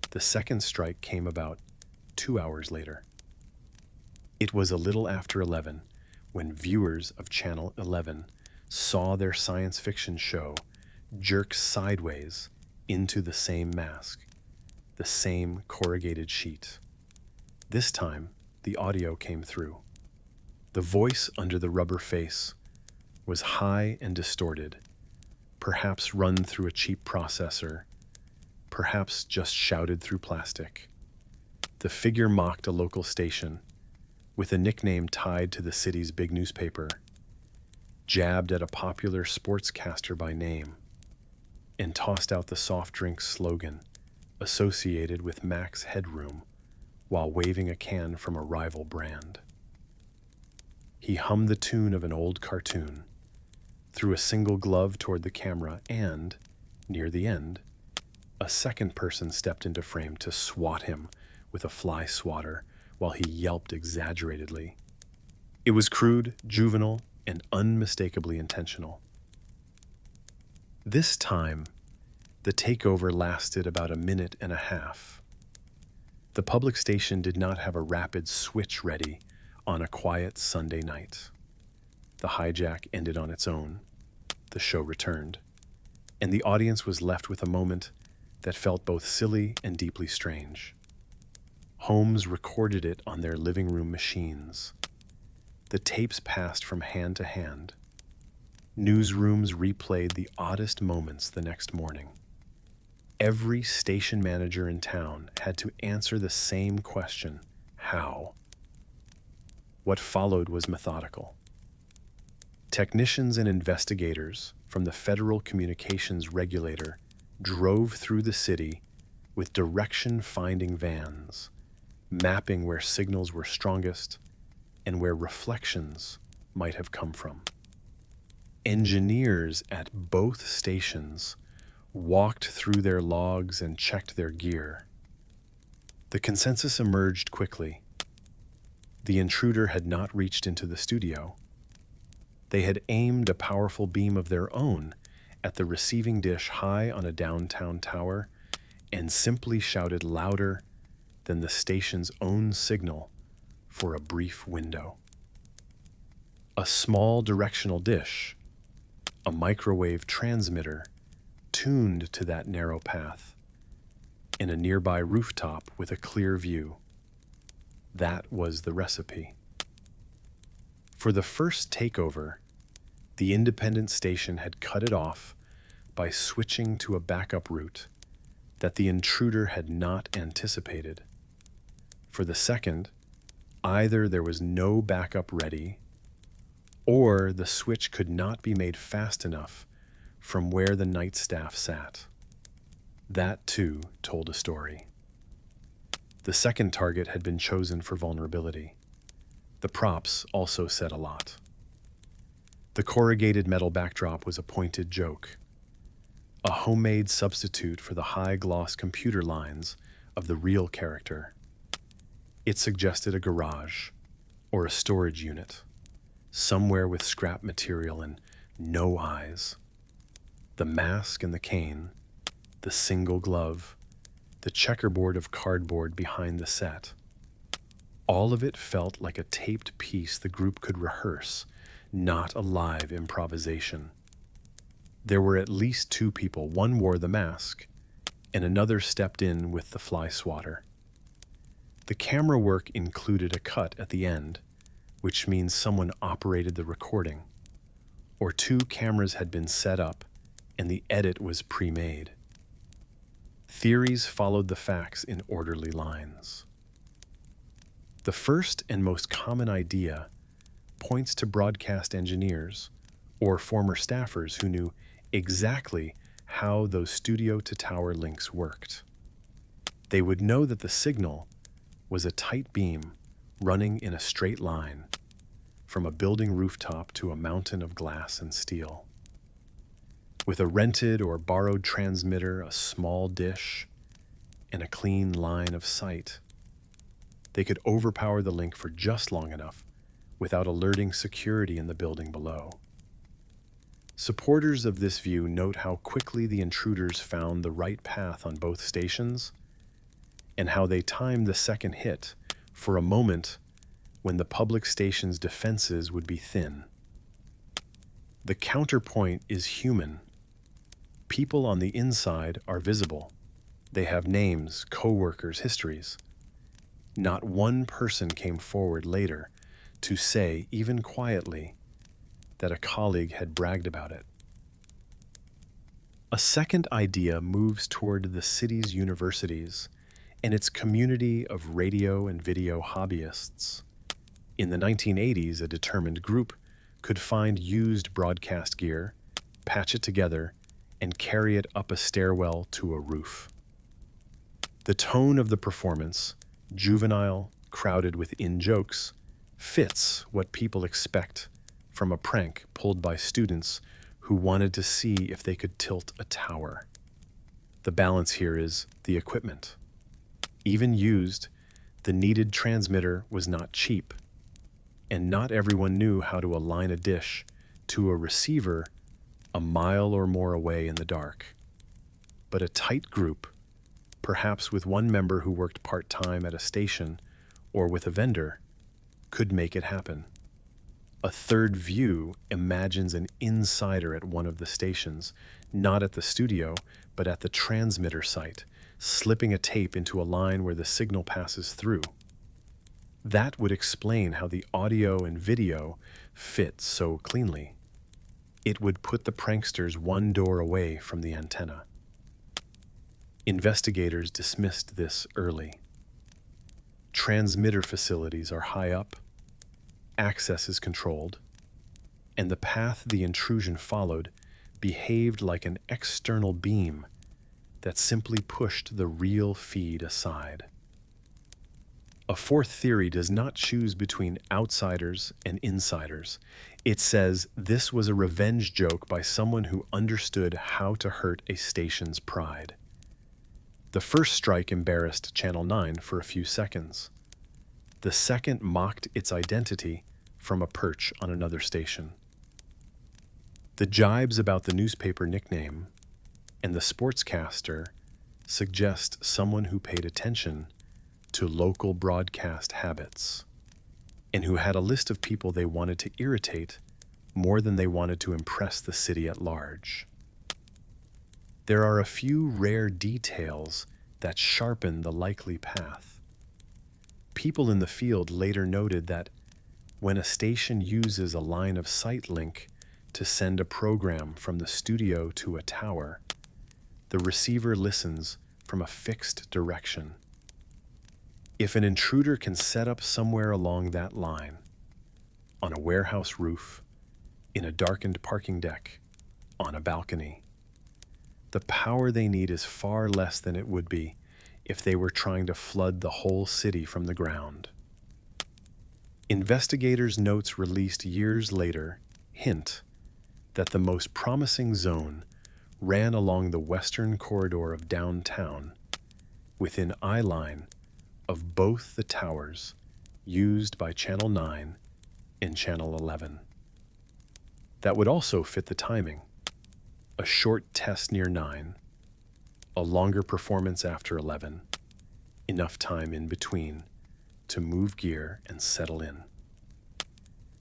The second strike came about 2 hours later. It was a little after 11 when viewers of Channel 11 saw their science fiction show jerk sideways into the same mask, the same corrugated sheet. This time, the audio came through. The voice under the rubber face was high and distorted, perhaps run through a cheap processor, perhaps just shouted through plastic. The figure mocked a local station, with a nickname tied to the city's big newspaper, jabbed at a popular sportscaster by name, and tossed out the soft drink slogan associated with max headroom while waving a can from a rival brand. He hummed the tune of an old cartoon, threw a single glove toward the camera, and, near the end, a second person stepped into frame to swat him with a fly swatter while he yelped exaggeratedly. It was crude, juvenile, and unmistakably intentional. This time, the takeover lasted about a minute and a half. The public station did not have a rapid switch ready on a quiet Sunday night. The hijack ended on its own. The show returned, and the audience was left with a moment that felt both silly and deeply strange. Homes recorded it on their living room machines. The tapes passed from hand to hand. Newsrooms replayed the oddest moments the next morning. Every station manager in town had to answer the same question: how? What followed was methodical. Technicians and investigators from the Federal Communications Regulator drove through the city with direction-finding vans, mapping where signals were strongest and where reflections might have come from. Engineers at both stations walked through their logs and checked their gear. The consensus emerged quickly. The intruder had not reached into the studio. They had aimed a powerful beam of their own at the receiving dish high on a downtown tower and simply shouted louder than the station's own signal for a brief window. A small directional dish, a microwave transmitter tuned to that narrow path, in a nearby rooftop with a clear view. That was the recipe. For the first takeover, the independent station had cut it off by switching to a backup route that the intruder had not anticipated. For the second, either there was no backup ready, or the switch could not be made fast enough from where the night staff sat. That, too, told a story. The second target had been chosen for vulnerability. The props also said a lot. The corrugated metal backdrop was a pointed joke, a homemade substitute for the high-gloss computer lines of the real character. It suggested a garage or a storage unit, somewhere with scrap material and no eyes. The mask and the cane, the single glove, the checkerboard of cardboard behind the set. All of it felt like a taped piece the group could rehearse, not a live improvisation. There were at least two people. One wore the mask, and another stepped in with the fly swatter. The camera work included a cut at the end, which means someone operated the recording, or two cameras had been set up and the edit was pre-made. Theories followed the facts in orderly lines. The first and most common idea points to broadcast engineers or former staffers who knew exactly how those studio-to-tower links worked. They would know that the signal was a tight beam running in a straight line from a building rooftop to a mountain of glass and steel. With a rented or borrowed transmitter, a small dish, and a clean line of sight, they could overpower the link for just long enough without alerting security in the building below. Supporters of this view note how quickly the intruders found the right path on both stations and how they timed the second hit for a moment when the public station's defenses would be thin. The counterpoint is human. People on the inside are visible. They have names, co-workers, histories. Not one person came forward later to say, even quietly, that a colleague had bragged about it. A second idea moves toward the city's universities and its community of radio and video hobbyists. In the 1980s, a determined group could find used broadcast gear, patch it together, and carry it up a stairwell to a roof. The tone of the performance, juvenile, crowded with in-jokes, fits what people expect from a prank pulled by students who wanted to see if they could tilt a tower. The balance here is the equipment. Even used, the needed transmitter was not cheap, and not everyone knew how to align a dish to a receiver a mile or more away in the dark. But a tight group, perhaps with one member who worked part-time at a station or with a vendor, could make it happen. A third view imagines an insider at one of the stations, not at the studio, but at the transmitter site, slipping a tape into a line where the signal passes through. That would explain how the audio and video fit so cleanly. It would put the pranksters one door away from the antenna. Investigators dismissed this early. Transmitter facilities are high up, access is controlled, and the path the intrusion followed behaved like an external beam that simply pushed the real feed aside. A fourth theory does not choose between outsiders and insiders. It says this was a revenge joke by someone who understood how to hurt a station's pride. The first strike embarrassed Channel 9 for a few seconds. The second mocked its identity from a perch on another station. The jibes about the newspaper nickname and the sportscaster suggest someone who paid attention to local broadcast habits and who had a list of people they wanted to irritate more than they wanted to impress the city at large. There are a few rare details that sharpen the likely path. People in the field later noted that when a station uses a line of sight link to send a program from the studio to a tower, the receiver listens from a fixed direction. If an intruder can set up somewhere along that line, on a warehouse roof, in a darkened parking deck, on a balcony, the power they need is far less than it would be if they were trying to flood the whole city from the ground. Investigators' notes released years later hint that the most promising zone ran along the western corridor of downtown, within eye line of both the towers used by Channel 9 and Channel 11. That would also fit the timing. A short test near 9, a longer performance after 11, enough time in between to move gear and settle in.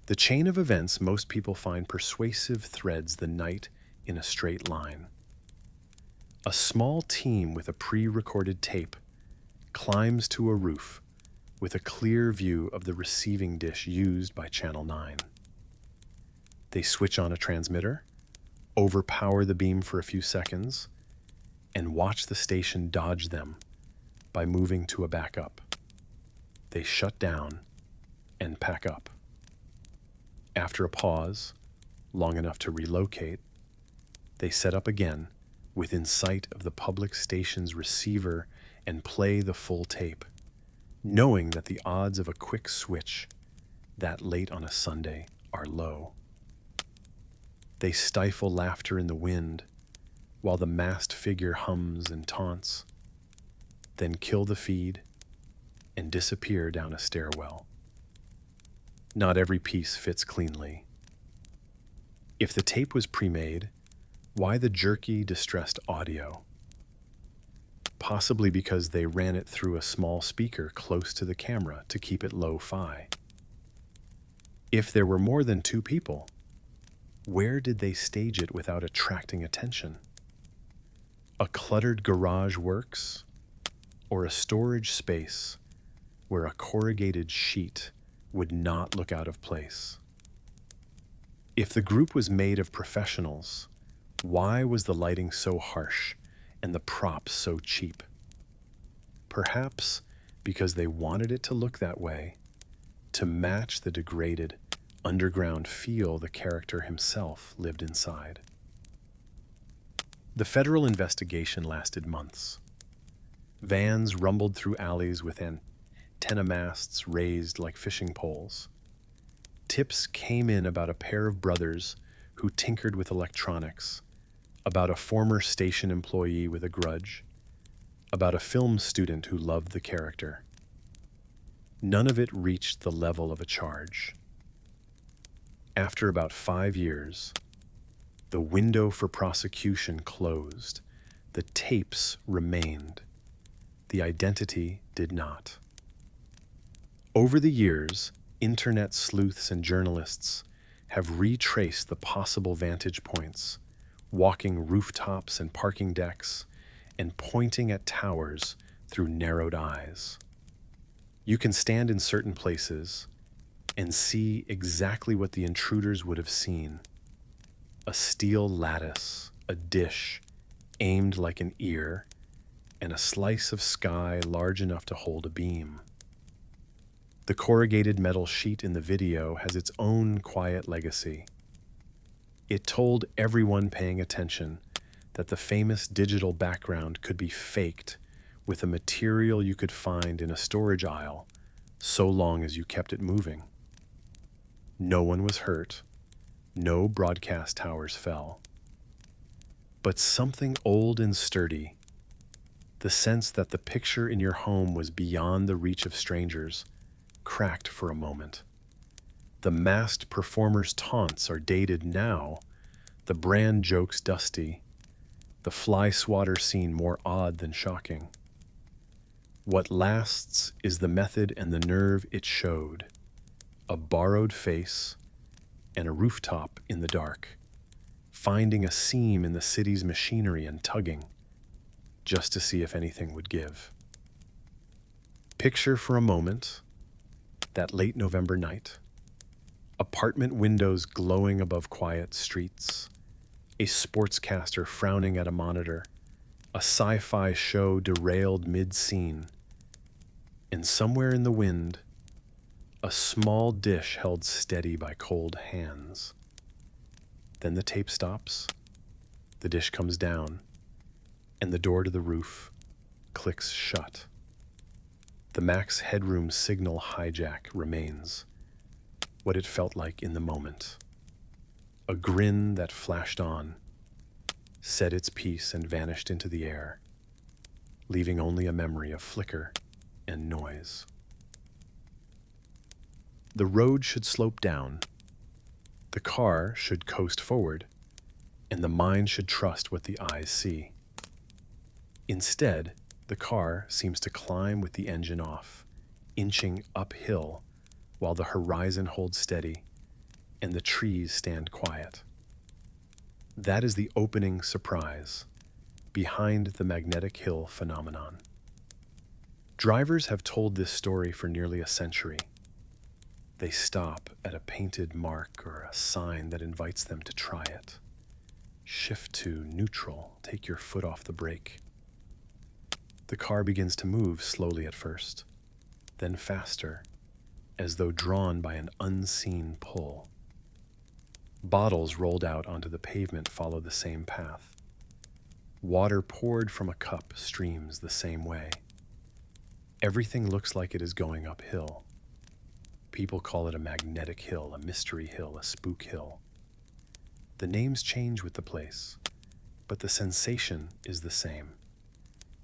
The chain of events most people find persuasive threads the night in a straight line. A small team with a pre-recorded tape climbs to a roof with a clear view of the receiving dish used by Channel 9. They switch on a transmitter, overpower the beam for a few seconds, and watch the station dodge them by moving to a backup. They shut down and pack up. After a pause, long enough to relocate, they set up again within sight of the public station's receiver and play the full tape, knowing that the odds of a quick switch that late on a Sunday are low. They stifle laughter in the wind while the masked figure hums and taunts, then kill the feed and disappear down a stairwell. Not every piece fits cleanly. If the tape was pre-made, why the jerky, distressed audio? Possibly because they ran it through a small speaker close to the camera to keep it lo-fi. If there were more than 2 people, where did they stage it without attracting attention? A cluttered garage works, or a storage space where a corrugated sheet would not look out of place? If the group was made of professionals, why was the lighting so harsh and the props so cheap? Perhaps because they wanted it to look that way, to match the degraded, underground feel the character himself lived inside. The federal investigation lasted months. Vans rumbled through alleys with antenna masts raised like fishing poles. Tips came in about a pair of brothers who tinkered with electronics, about a former station employee with a grudge, about a film student who loved the character. None of it reached the level of a charge. After about 5 years, the window for prosecution closed. The tapes remained. The identity did not. Over the years, internet sleuths and journalists have retraced the possible vantage points, walking rooftops and parking decks, and pointing at towers through narrowed eyes. You can stand in certain places and see exactly what the intruders would have seen. A steel lattice, a dish aimed like an ear, and a slice of sky large enough to hold a beam. The corrugated metal sheet in the video has its own quiet legacy. It told everyone paying attention that the famous digital background could be faked with a material you could find in a storage aisle so long as you kept it moving. No one was hurt. No broadcast towers fell. But something old and sturdy, the sense that the picture in your home was beyond the reach of strangers, cracked for a moment. The masked performer's taunts are dated now, the brand jokes dusty, the fly swatter scene more odd than shocking. What lasts is the method and the nerve it showed, a borrowed face and a rooftop in the dark, finding a seam in the city's machinery and tugging, just to see if anything would give. Picture for a moment that late November night, apartment windows glowing above quiet streets, a sportscaster frowning at a monitor, a sci-fi show derailed mid-scene, and somewhere in the wind, a small dish held steady by cold hands. Then the tape stops, the dish comes down, and the door to the roof clicks shut. The max headroom signal hijack remains, what it felt like in the moment. A grin that flashed on, said its piece and vanished into the air, leaving only a memory of flicker and noise. The road should slope down. The car should coast forward. and the mind should trust what the eyes see. Instead, the car seems to climb with the engine off, inching uphill while the horizon holds steady and the trees stand quiet. That is the opening surprise behind the magnetic hill phenomenon. Drivers have told this story for nearly a century. They stop at a painted mark or a sign that invites them to try it. Shift to neutral, take your foot off the brake. The car begins to move slowly at first, then faster, as though drawn by an unseen pull. Bottles rolled out onto the pavement follow the same path. Water poured from a cup streams the same way. Everything looks like it is going uphill. People call it a magnetic hill, a mystery hill, a spook hill. The names change with the place, but the sensation is the same.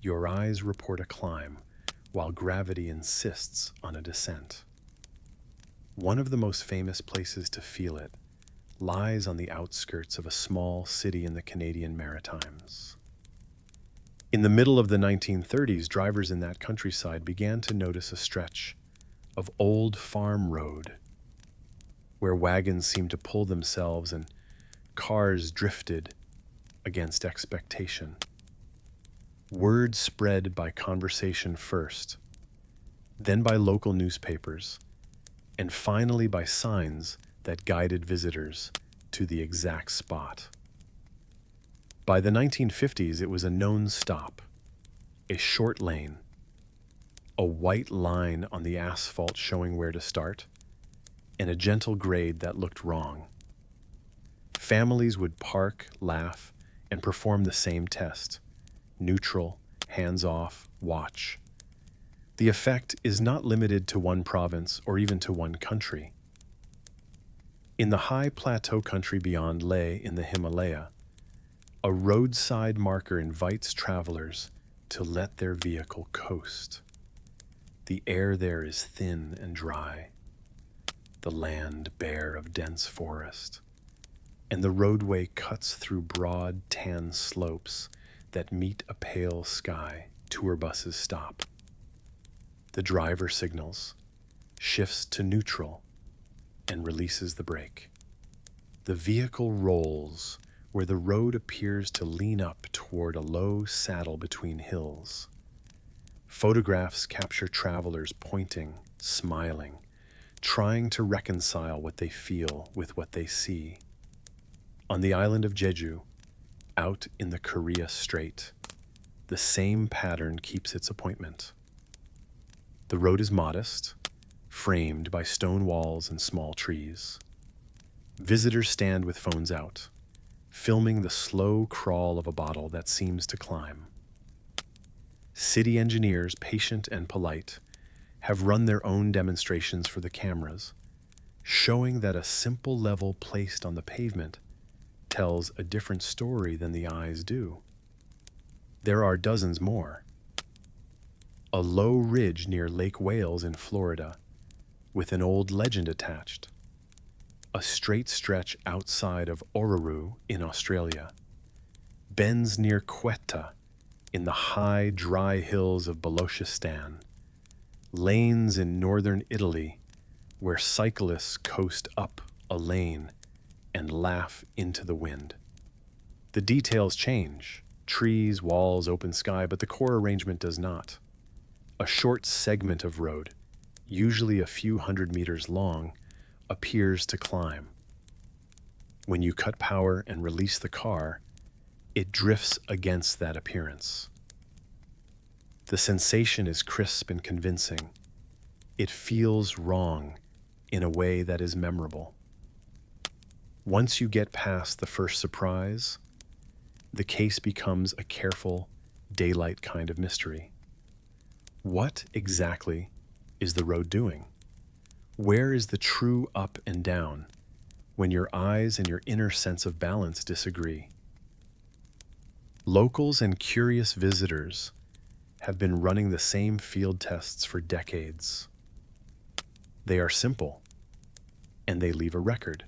Your eyes report a climb, while gravity insists on a descent. One of the most famous places to feel it lies on the outskirts of a small city in the Canadian Maritimes. In the middle of the 1930s, drivers in that countryside began to notice a stretch of old farm road where wagons seemed to pull themselves and cars drifted against expectation. Word spread by conversation first, then by local newspapers, and finally by signs that guided visitors to the exact spot. By the 1950s, it was a known stop, a short lane, a white line on the asphalt showing where to start, and a gentle grade that looked wrong. Families would park, laugh, and perform the same test: neutral, hands off, watch. The effect is not limited to one province or even to one country. In the high plateau country beyond Leh in the Himalaya, a roadside marker invites travelers to let their vehicle coast. The air there is thin and dry, the land bare of dense forest, and the roadway cuts through broad tan slopes that meet a pale sky. Tour buses stop. The driver signals, shifts to neutral, and releases the brake. The vehicle rolls where the road appears to lean up toward a low saddle between hills. Photographs capture travelers pointing, smiling, trying to reconcile what they feel with what they see. On the island of Jeju, out in the Korea Strait, the same pattern keeps its appointment. The road is modest, framed by stone walls and small trees. Visitors stand with phones out, filming the slow crawl of a bottle that seems to climb. City engineers, patient and polite, have run their own demonstrations for the cameras, showing that a simple level placed on the pavement tells a different story than the eyes do. There are dozens more. A low ridge near Lake Wales in Florida, with an old legend attached. A straight stretch outside of Oruru in Australia. Bends near Quetta in the high, dry hills of Balochistan. Lanes in northern Italy where cyclists coast up a lane and laugh into the wind. The details change: trees, walls, open sky, but the core arrangement does not. A short segment of road, usually a few hundred meters long, appears to climb. When you cut power and release the car, it drifts against that appearance. The sensation is crisp and convincing. It feels wrong in a way that is memorable. Once you get past the first surprise, the case becomes a careful, daylight kind of mystery. What exactly is the road doing? Where is the true up and down when your eyes and your inner sense of balance disagree? Locals and curious visitors have been running the same field tests for decades. They are simple, and they leave a record.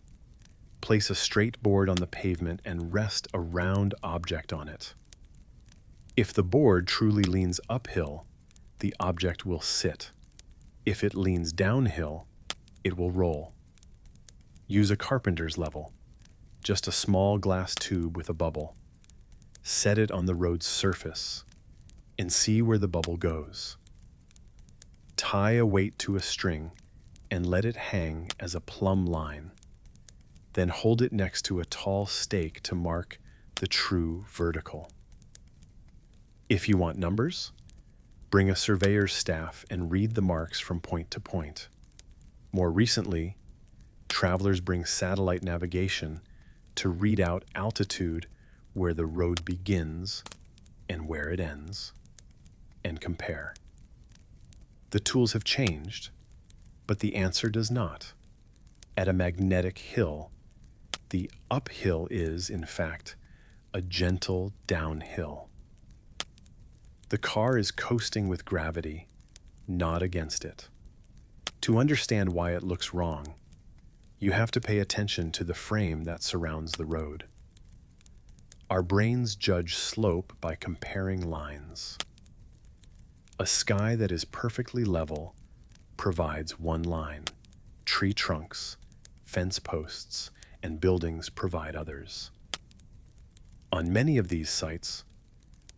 Place a straight board on the pavement and rest a round object on it. If the board truly leans uphill, the object will sit. If it leans downhill, it will roll. Use a carpenter's level, just a small glass tube with a bubble. Set it on the road's surface and see where the bubble goes. Tie a weight to a string and let it hang as a plumb line. Then hold it next to a tall stake to mark the true vertical. If you want numbers, bring a surveyor's staff and read the marks from point to point. More recently, travelers bring satellite navigation to read out altitude where the road begins and where it ends, and compare. The tools have changed, but the answer does not. At a magnetic hill, the uphill is, in fact, a gentle downhill. The car is coasting with gravity, not against it. To understand why it looks wrong, you have to pay attention to the frame that surrounds the road. Our brains judge slope by comparing lines. A sky that is perfectly level provides one line. Tree trunks, fence posts, and buildings provide others. On many of these sites,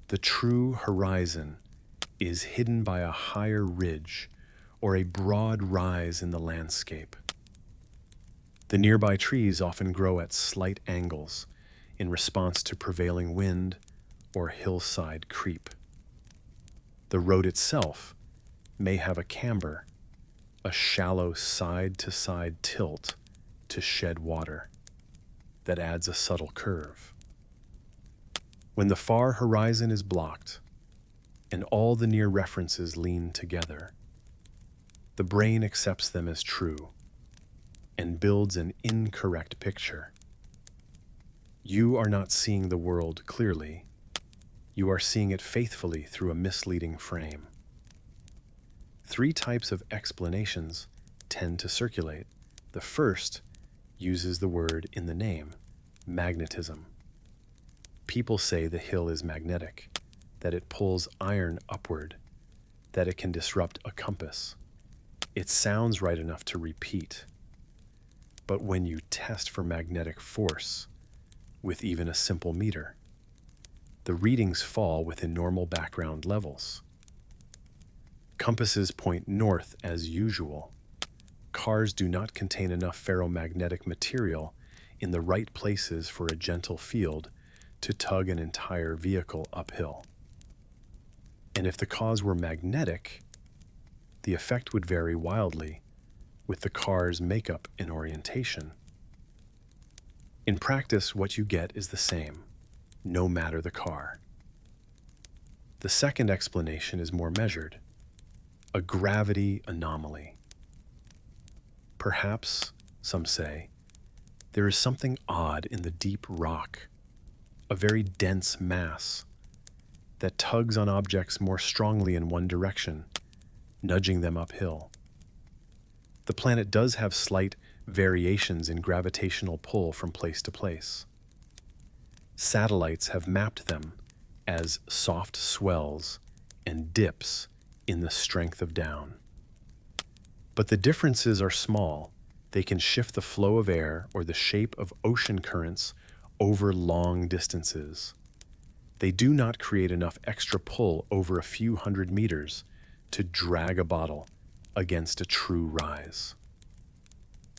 the true horizon is hidden by a higher ridge or a broad rise in the landscape. The nearby trees often grow at slight angles in response to prevailing wind or hillside creep. The road itself may have a camber, a shallow side-to-side tilt to shed water that adds a subtle curve. When the far horizon is blocked and all the near references lean together, the brain accepts them as true and builds an incorrect picture. You are not seeing the world clearly. You are seeing it faithfully through a misleading frame. 3 types of explanations tend to circulate. The first uses the word in the name, magnetism. People say the hill is magnetic, that it pulls iron upward, that it can disrupt a compass. It sounds right enough to repeat. But when you test for magnetic force with even a simple meter, the readings fall within normal background levels. Compasses point north as usual. Cars do not contain enough ferromagnetic material in the right places for a gentle field to tug an entire vehicle uphill. And if the cause were magnetic, the effect would vary wildly with the car's makeup and orientation. In practice, what you get is the same, no matter the car. The second explanation is more measured, a gravity anomaly. Perhaps, some say, there is something odd in the deep rock, a very dense mass that tugs on objects more strongly in one direction, nudging them uphill. The planet does have slight variations in gravitational pull from place to place. Satellites have mapped them as soft swells and dips in the strength of down. But the differences are small. They can shift the flow of air or the shape of ocean currents over long distances. They do not create enough extra pull over a few hundred meters to drag a bottle against a true rise.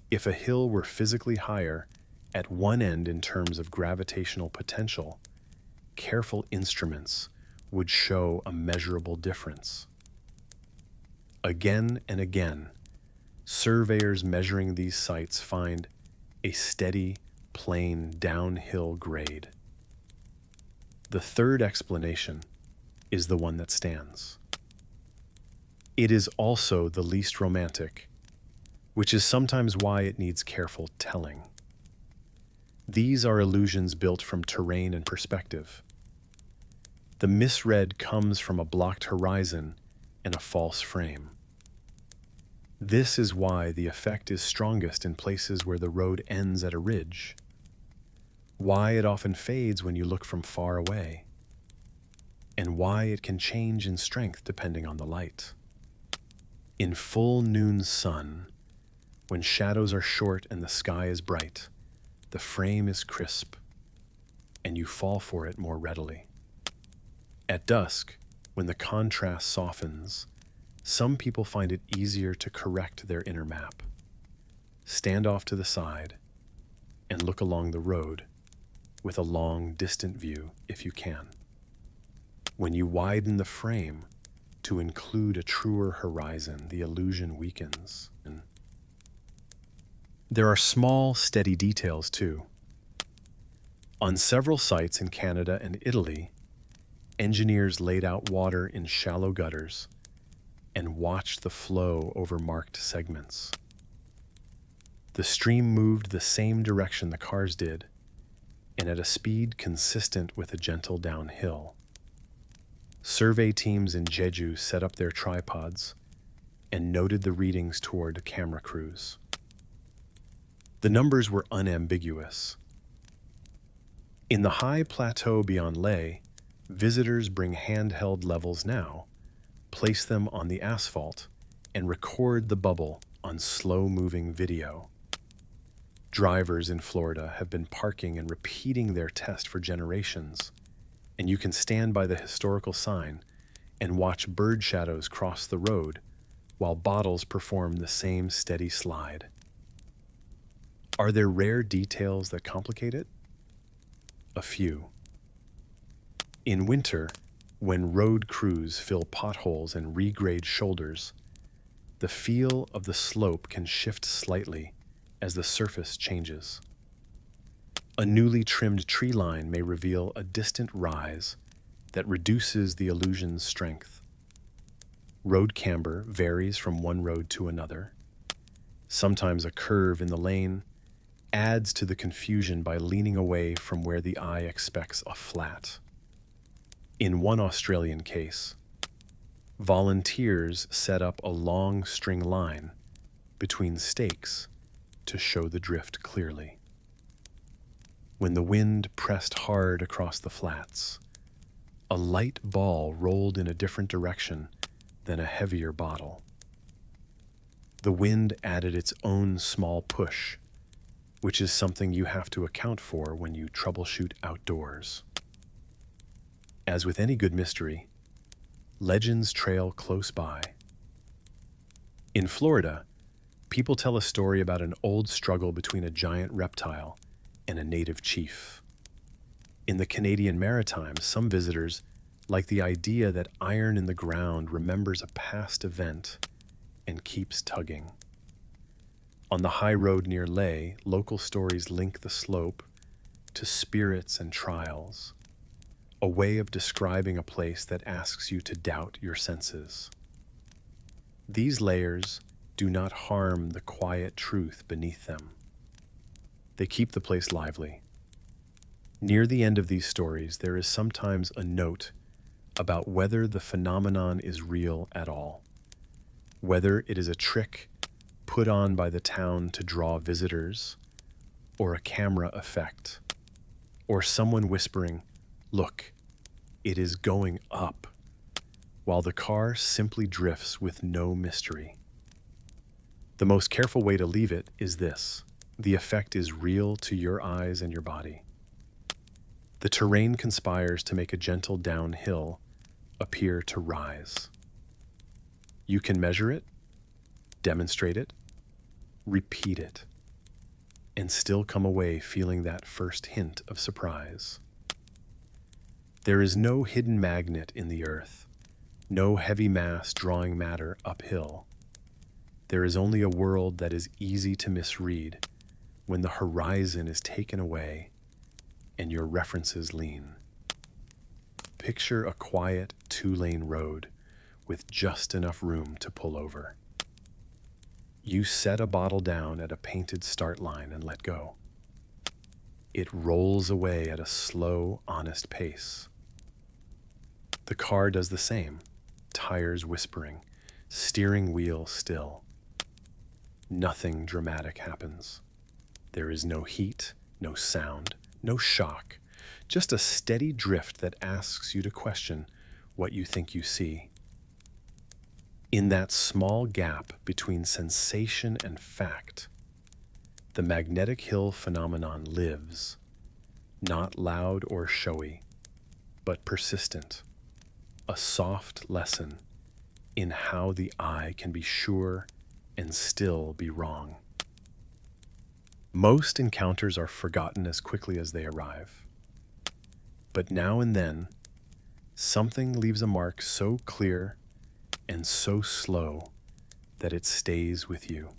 If a hill were physically higher at one end in terms of gravitational potential, careful instruments would show a measurable difference. Again and again, surveyors measuring these sites find a steady, plain downhill grade. The third explanation is the one that stands. It is also the least romantic, which is sometimes why it needs careful telling. These are illusions built from terrain and perspective. The misread comes from a blocked horizon and a false frame. This is why the effect is strongest in places where the road ends at a ridge, why it often fades when you look from far away, and why it can change in strength depending on the light. In full noon sun, when shadows are short and the sky is bright, the frame is crisp, and you fall for it more readily. At dusk, when the contrast softens, some people find it easier to correct their inner map. Stand off to the side and look along the road with a long, distant view if you can. When you widen the frame to include a truer horizon, the illusion weakens. There are small, steady details too. On several sites in Canada and Italy, engineers laid out water in shallow gutters and watched the flow over marked segments. The stream moved the same direction the cars did, and at a speed consistent with a gentle downhill. Survey teams in Jeju set up their tripods and noted the readings toward camera crews. The numbers were unambiguous. In the high plateau beyond Leh, visitors bring handheld levels now, place them on the asphalt, and record the bubble on slow-moving video. Drivers in Florida have been parking and repeating their test for generations, and you can stand by the historical sign and watch bird shadows cross the road while bottles perform the same steady slide. Are there rare details that complicate it? A few. In winter, when road crews fill potholes and regrade shoulders, the feel of the slope can shift slightly as the surface changes. A newly trimmed tree line may reveal a distant rise that reduces the illusion's strength. Road camber varies from one road to another. Sometimes a curve in the lane adds to the confusion by leaning away from where the eye expects a flat. In one Australian case, volunteers set up a long string line between stakes to show the drift clearly. When the wind pressed hard across the flats, a light ball rolled in a different direction than a heavier bottle. The wind added its own small push, which is something you have to account for when you troubleshoot outdoors. As with any good mystery, legends trail close by. In Florida, people tell a story about an old struggle between a giant reptile and a native chief. In the Canadian Maritimes, some visitors like the idea that iron in the ground remembers a past event and keeps tugging. On the high road near Leh, local stories link the slope to spirits and trials, a way of describing a place that asks you to doubt your senses. These layers do not harm the quiet truth beneath them. They keep the place lively. Near the end of these stories, there is sometimes a note about whether the phenomenon is real at all, whether it is a trick put on by the town to draw visitors, or a camera effect, or someone whispering, "Look, it is going up," while the car simply drifts with no mystery. The most careful way to leave it is this: the effect is real to your eyes and your body. The terrain conspires to make a gentle downhill appear to rise. You can measure it, demonstrate it, repeat it, and still come away feeling that first hint of surprise. There is no hidden magnet in the earth, no heavy mass drawing matter uphill. There is only a world that is easy to misread when the horizon is taken away and your references lean. Picture a quiet two-lane road with just enough room to pull over. You set a bottle down at a painted start line and let go. It rolls away at a slow, honest pace. The car does the same, tires whispering, steering wheel still. nothing dramatic happens. There is no heat, no sound, no shock, just a steady drift that asks you to question what you think you see. In that small gap between sensation and fact, the magnetic hill phenomenon lives, not loud or showy, but persistent, a soft lesson in how the eye can be sure and still be wrong. Most encounters are forgotten as quickly as they arrive, but now and then, something leaves a mark so clear and so slow that it stays with you.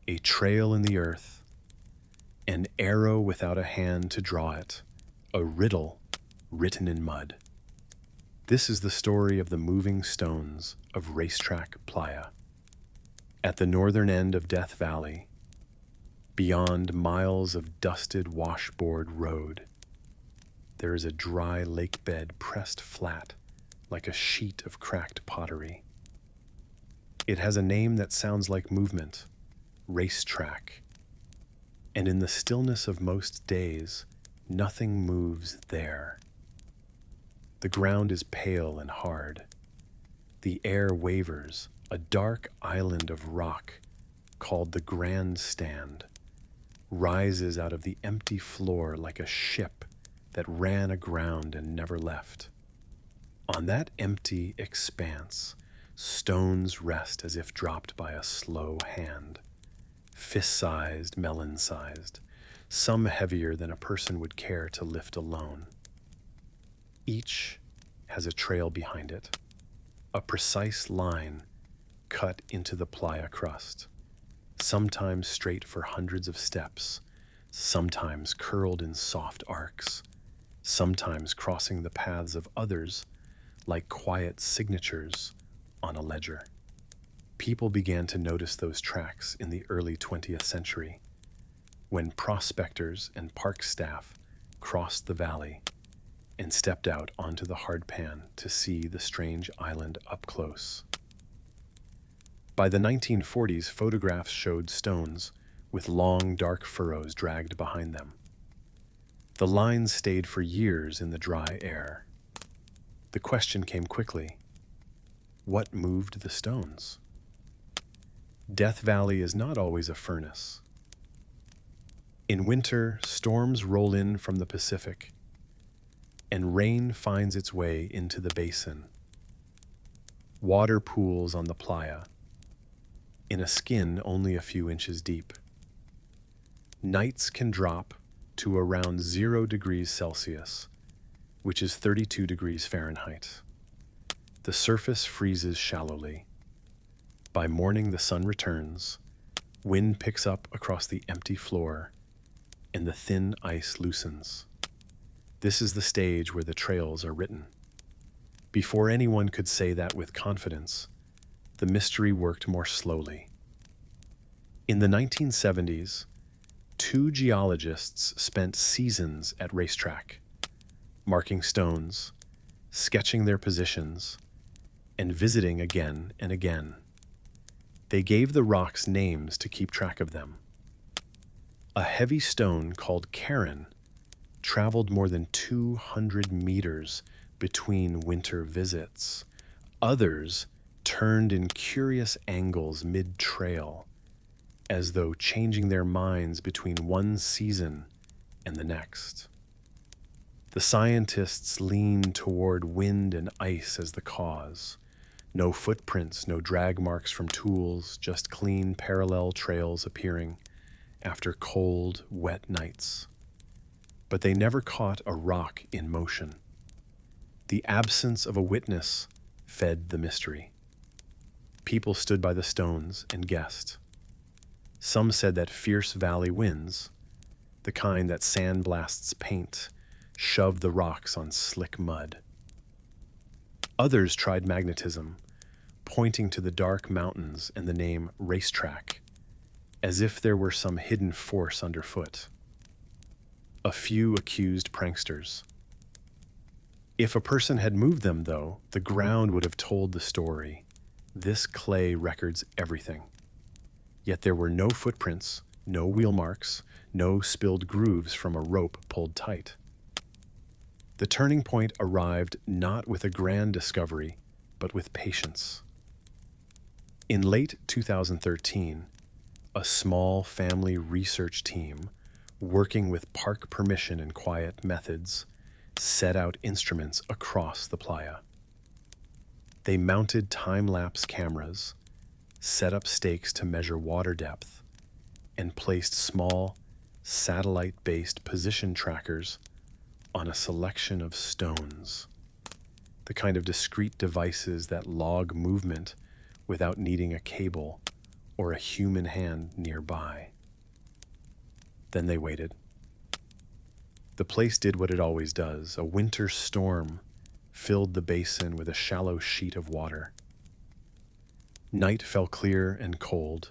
A trail in the earth, an arrow without a hand to draw it, a riddle written in mud. This is the story of the moving stones of Racetrack Playa. At the northern end of Death Valley, beyond miles of dusted washboard road, there is a dry lake bed pressed flat like a sheet of cracked pottery. It has a name that sounds like movement, racetrack. And in the stillness of most days, nothing moves there. The ground is pale and hard. The air wavers, a dark island of rock called the Grand Stand rises out of the empty floor like a ship that ran aground and never left. On that empty expanse, stones rest as if dropped by a slow hand, fist-sized, melon-sized, some heavier than a person would care to lift alone. Each has a trail behind it, a precise line cut into the playa crust, sometimes straight for hundreds of steps, sometimes curled in soft arcs, sometimes crossing the paths of others like quiet signatures on a ledger. People began to notice those tracks in the early 20th century, when prospectors and park staff crossed the valley and stepped out onto the hardpan to see the strange island up close. By the 1940s, photographs showed stones with long, dark furrows dragged behind them. The lines stayed for years in the dry air. The question came quickly: what moved the stones? Death Valley is not always a furnace. In winter, storms roll in from the Pacific, and rain finds its way into the basin. Water pools on the playa, in a skin only a few inches deep. Nights can drop to around 0 degrees Celsius, which is 32 degrees Fahrenheit. The surface freezes shallowly. By morning, the sun returns, wind picks up across the empty floor, and the thin ice loosens. This is the stage where the trails are written. Before anyone could say that with confidence, the mystery worked more slowly. In the 1970s, 2 geologists spent seasons at Racetrack, marking stones, sketching their positions, and visiting again and again. They gave the rocks names to keep track of them. A heavy stone called Karen traveled more than 200 meters between winter visits. Others turned in curious angles mid-trail, as though changing their minds between one season and the next. The scientists leaned toward wind and ice as the cause. No footprints, no drag marks from tools, just clean parallel trails appearing after cold, wet nights. But they never caught a rock in motion. The absence of a witness fed the mystery. People stood by the stones and guessed. Some said that fierce valley winds, the kind that sandblasts paint, shoved the rocks on slick mud. Others tried magnetism, pointing to the dark mountains and the name Racetrack, as if there were some hidden force underfoot. A few accused pranksters. If a person had moved them, though, the ground would have told the story. This clay records everything. Yet there were no footprints, no wheel marks, no spilled grooves from a rope pulled tight. The turning point arrived not with a grand discovery, but with patience. In late 2013, a small family research team, working with park permission and quiet methods, set out instruments across the playa. They mounted time-lapse cameras, set up stakes to measure water depth, and placed small, satellite-based position trackers on a selection of stones, the kind of discrete devices that log movement without needing a cable or a human hand nearby. Then they waited. The place did what it always does. A winter storm filled the basin with a shallow sheet of water. Night fell clear and cold.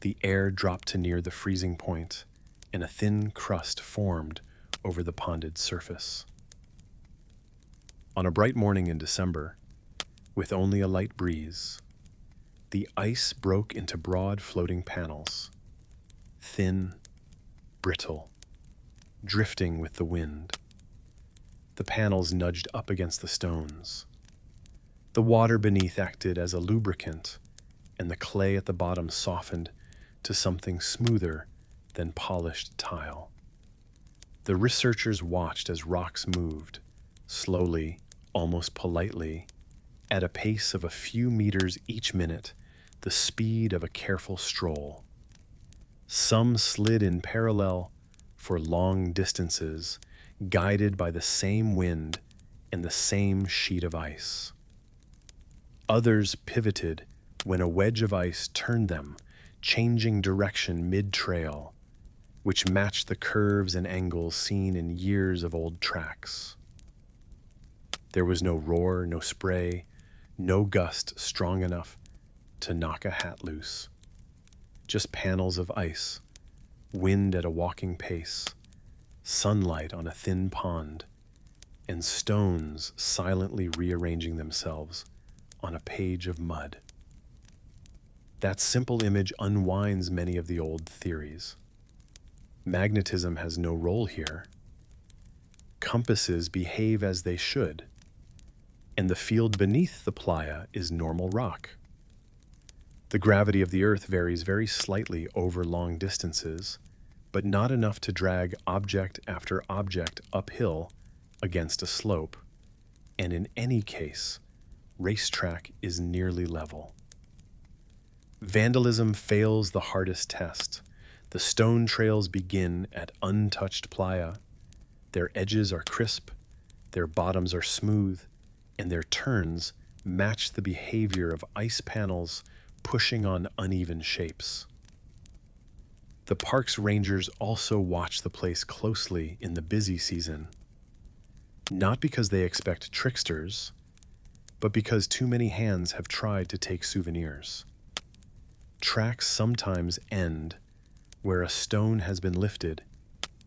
The air dropped to near the freezing point, and a thin crust formed over the ponded surface. On a bright morning in December, with only a light breeze, the ice broke into broad floating panels, thin, brittle, drifting with the wind. The panels nudged up against the stones. The water beneath acted as a lubricant, and the clay at the bottom softened to something smoother than polished tile. The researchers watched as rocks moved, slowly, almost politely, at a pace of a few meters each minute, the speed of a careful stroll. Some slid in parallel for long distances, guided by the same wind and the same sheet of ice. Others pivoted when a wedge of ice turned them, changing direction mid-trail, which matched the curves and angles seen in years of old tracks. There was no roar, no spray, no gust strong enough to knock a hat loose. Just panels of ice, wind at a walking pace, sunlight on a thin pond, and stones silently rearranging themselves on a page of mud. That simple image unwinds many of the old theories. Magnetism has no role here. Compasses behave as they should, and the field beneath the playa is normal rock. The gravity of the Earth varies very slightly over long distances, but not enough to drag object after object uphill against a slope, and in any case, racetrack is nearly level. Vandalism fails the hardest test. The stone trails begin at untouched playa. Their edges are crisp, their bottoms are smooth, and their turns match the behavior of ice panels pushing on uneven shapes. The park's rangers also watch the place closely in the busy season, not because they expect tricksters, but because too many hands have tried to take souvenirs. Tracks sometimes end where a stone has been lifted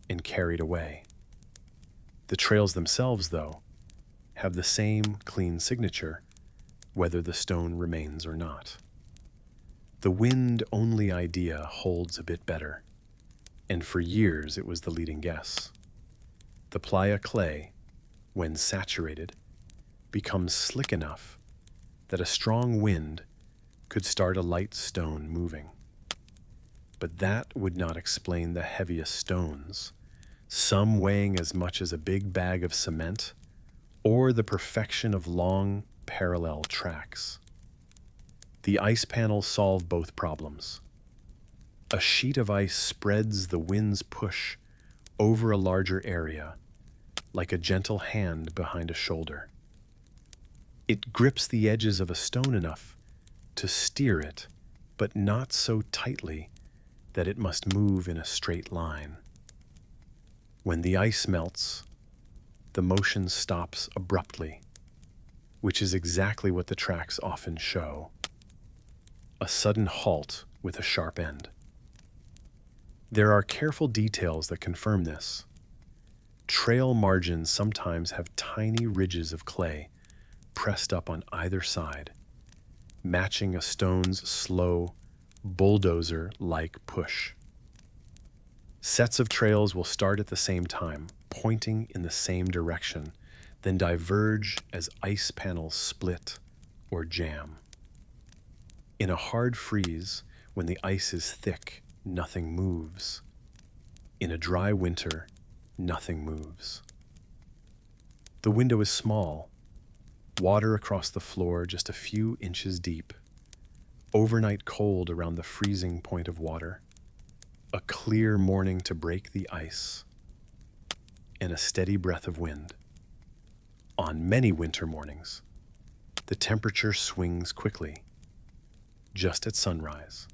and carried away. The trails themselves, though, have the same clean signature, whether the stone remains or not. The wind-only idea holds a bit better, and for years it was the leading guess. The playa clay, when saturated, becomes slick enough that a strong wind could start a light stone moving. But that would not explain the heaviest stones, some weighing as much as a big bag of cement, or the perfection of long, parallel tracks. The ice panels solve both problems. A sheet of ice spreads the wind's push over a larger area, like a gentle hand behind a shoulder. It grips the edges of a stone enough to steer it, but not so tightly that it must move in a straight line. When the ice melts, the motion stops abruptly, which is exactly what the tracks often show. A sudden halt with a sharp end. There are careful details that confirm this. Trail margins sometimes have tiny ridges of clay pressed up on either side, matching a stone's slow, bulldozer-like push. Sets of trails will start at the same time, pointing in the same direction, then diverge as ice panels split or jam. In a hard freeze, when the ice is thick, nothing moves. In a dry winter, nothing moves. The window is small, water across the floor just a few inches deep, overnight cold around the freezing point of water, a clear morning to break the ice, and a steady breath of wind. On many winter mornings, the temperature swings quickly. Just at sunrise,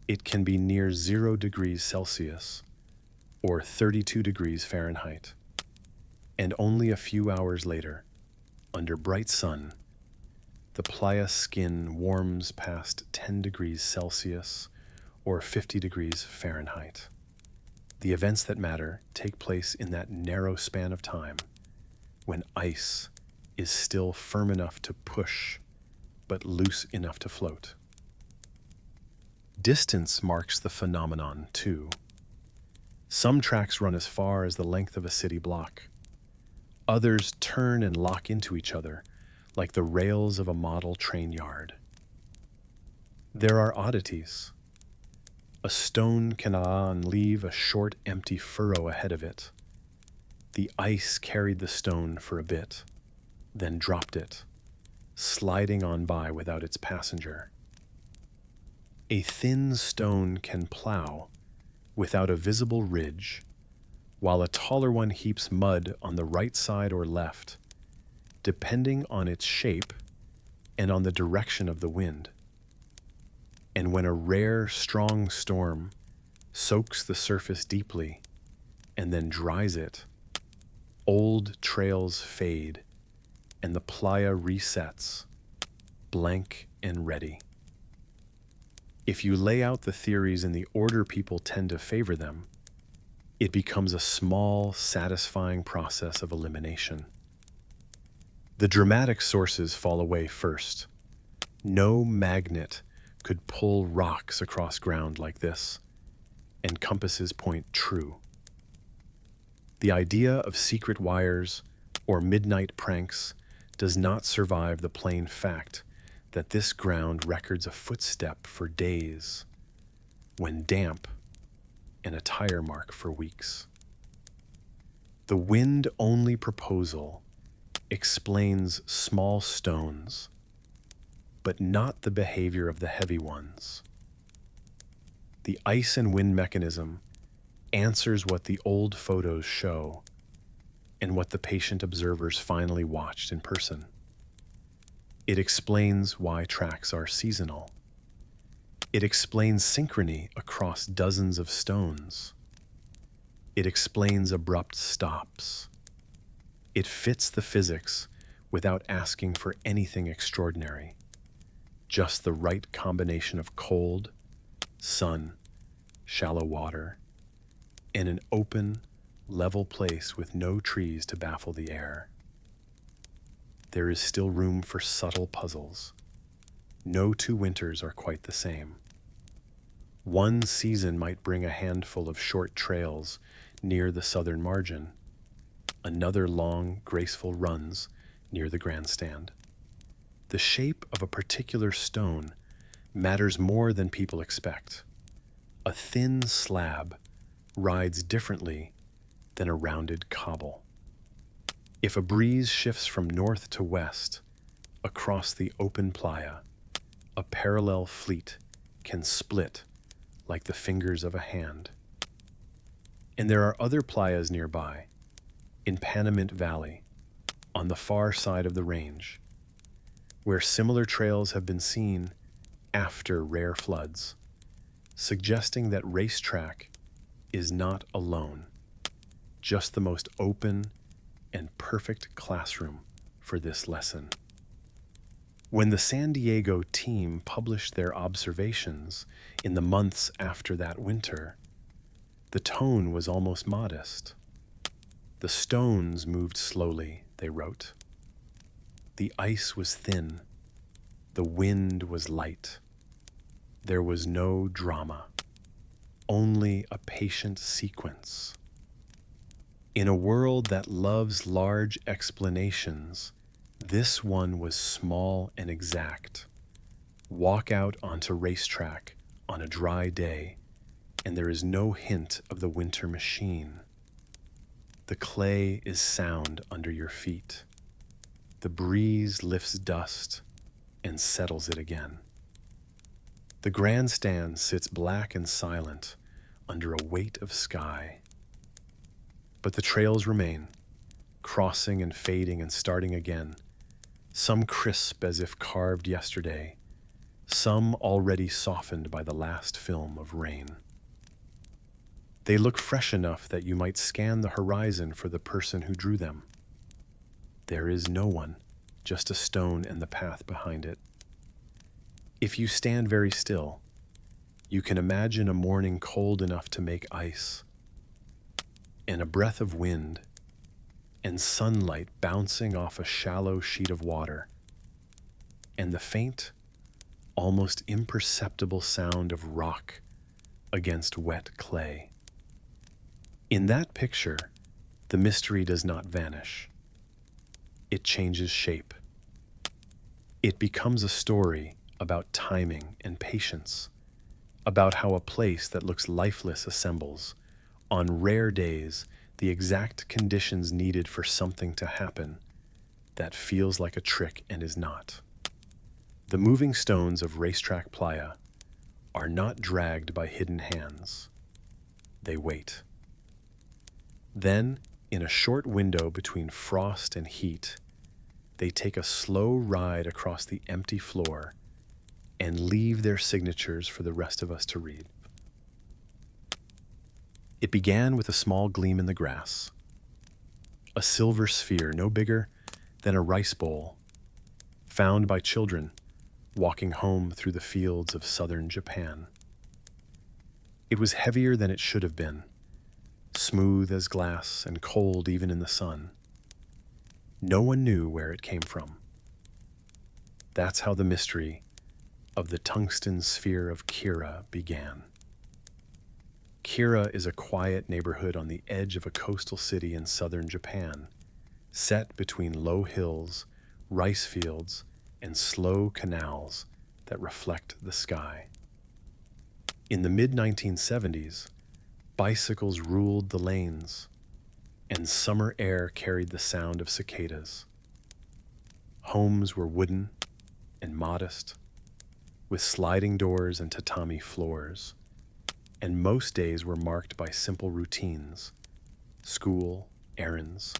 it can be near 0 degrees Celsius or 32 degrees Fahrenheit, and only a few hours later, under bright sun, the playa skin warms past 10 degrees Celsius or 50 degrees Fahrenheit. The events that matter take place in that narrow span of time when ice is still firm enough to push but loose enough to float. Distance marks the phenomenon, too. Some tracks run as far as the length of a city block. Others turn and lock into each other like the rails of a model train yard. There are oddities. A stone can leave a short, empty furrow ahead of it. The ice carried the stone for a bit, then dropped it, sliding on by without its passenger. A thin stone can plow without a visible ridge, while a taller one heaps mud on the right side or left, depending on its shape and on the direction of the wind. And when a rare, strong storm soaks the surface deeply and then dries it, old trails fade and the playa resets, blank and ready. If you lay out the theories in the order people tend to favor them, it becomes a small, satisfying process of elimination. The dramatic sources fall away first. No magnet could pull rocks across ground like this, and compasses point true. The idea of secret wires or midnight pranks does not survive the plain fact that this ground records a footstep for days, when damp, and a tire mark for weeks. The wind-only proposal explains small stones, but not the behavior of the heavy ones. The ice and wind mechanism answers what the old photos show and what the patient observers finally watched in person. It explains why tracks are seasonal. It explains synchrony across dozens of stones. It explains abrupt stops. It fits the physics without asking for anything extraordinary. Just the right combination of cold, sun, shallow water, and an open, level place with no trees to baffle the air. There is still room for subtle puzzles. No two winters are quite the same. One season might bring a handful of short trails near the southern margin, another long, graceful runs near the grandstand. The shape of a particular stone matters more than people expect. A thin slab rides differently than a rounded cobble. If a breeze shifts from north to west across the open playa, a parallel fleet can split like the fingers of a hand. And there are other playas nearby, in Panamint Valley, on the far side of the range, where similar trails have been seen after rare floods, suggesting that racetrack is not alone, just the most open and perfect classroom for this lesson. When the San Diego team published their observations in the months after that winter, the tone was almost modest. The stones moved slowly, they wrote. The ice was thin. The wind was light. There was no drama, only a patient sequence. In a world that loves large explanations, this one was small and exact. Walk out onto racetrack on a dry day, and there is no hint of the winter machine. The clay is sound under your feet. The breeze lifts dust and settles it again. The grandstand sits black and silent under a weight of sky. But the trails remain, crossing and fading and starting again, some crisp as if carved yesterday, some already softened by the last film of rain. They look fresh enough that you might scan the horizon for the person who drew them. There is no one, just a stone and the path behind it. If you stand very still, you can imagine a morning cold enough to make ice, and a breath of wind, and sunlight bouncing off a shallow sheet of water, and the faint, almost imperceptible sound of rock against wet clay. In that picture, the mystery does not vanish. It changes shape. It becomes a story about timing and patience, about how a place that looks lifeless assembles, on rare days, the exact conditions needed for something to happen that feels like a trick and is not. The moving stones of racetrack playa are not dragged by hidden hands. They wait. Then, in a short window between frost and heat, they take a slow ride across the empty floor and leave their signatures for the rest of us to read. It began with a small gleam in the grass, a silver sphere no bigger than a rice bowl, found by children walking home through the fields of southern Japan. It was heavier than it should have been, smooth as glass and cold even in the sun. No one knew where it came from. That's how the mystery of the tungsten sphere of Kira began. Kira is a quiet neighborhood on the edge of a coastal city in southern Japan, set between low hills, rice fields, and slow canals that reflect the sky. In the mid-1970s, bicycles ruled the lanes, and summer air carried the sound of cicadas. Homes were wooden and modest, with sliding doors and tatami floors, and most days were marked by simple routines: school, errands,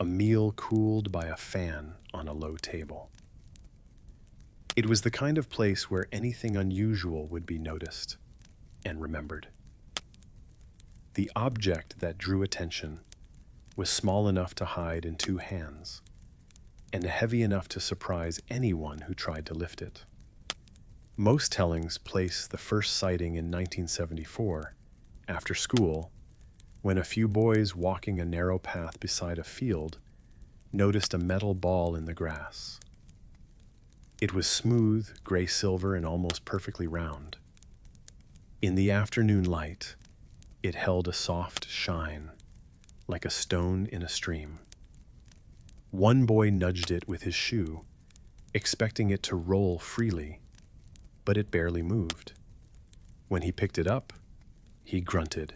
a meal cooled by a fan on a low table. It was the kind of place where anything unusual would be noticed and remembered. The object that drew attention was small enough to hide in two hands, and heavy enough to surprise anyone who tried to lift it. Most tellings place the first sighting in 1974, after school, when a few boys walking a narrow path beside a field noticed a metal ball in the grass. It was smooth, gray-silver, and almost perfectly round. In the afternoon light, it held a soft shine, like a stone in a stream. One boy nudged it with his shoe, expecting it to roll freely, but it barely moved. When he picked it up, he grunted.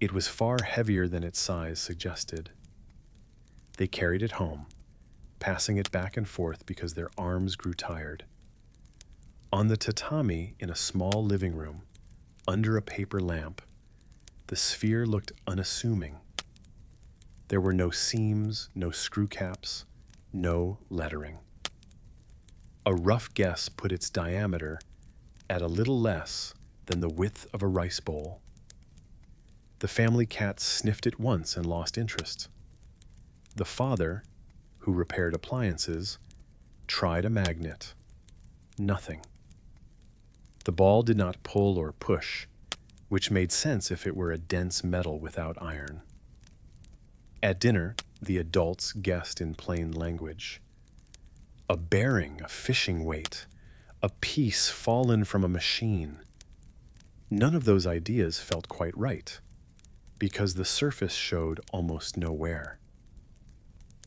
It was far heavier than its size suggested. They carried it home, passing it back and forth because their arms grew tired. On the tatami in a small living room, under a paper lamp, the sphere looked unassuming. There were no seams, no screw caps, no lettering. A rough guess put its diameter at a little less than the width of a rice bowl. The family cat sniffed it once and lost interest. The father, who repaired appliances, tried a magnet. Nothing. The ball did not pull or push, which made sense if it were a dense metal without iron. At dinner, the adults guessed in plain language. A bearing, a fishing weight, a piece fallen from a machine. None of those ideas felt quite right, because the surface showed almost no wear.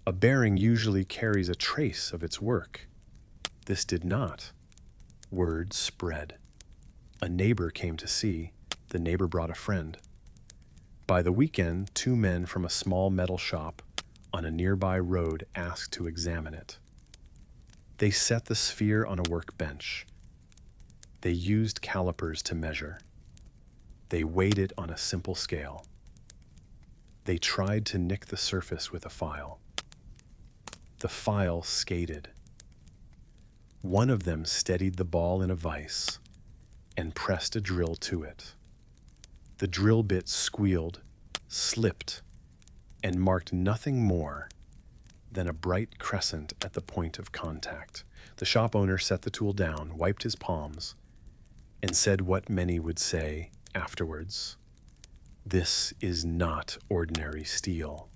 A bearing usually carries a trace of its work. This did not. Word spread. A neighbor came to see. The neighbor brought a friend. By the weekend, two men from a small metal shop on a nearby road asked to examine it. They set the sphere on a workbench. They used calipers to measure. They weighed it on a simple scale. They tried to nick the surface with a file. The file skated. One of them steadied the ball in a vise and pressed a drill to it. The drill bit squealed, slipped, and marked nothing more than a bright crescent at the point of contact. The shop owner set the tool down, wiped his palms, and said what many would say afterwards: "This is not ordinary steel."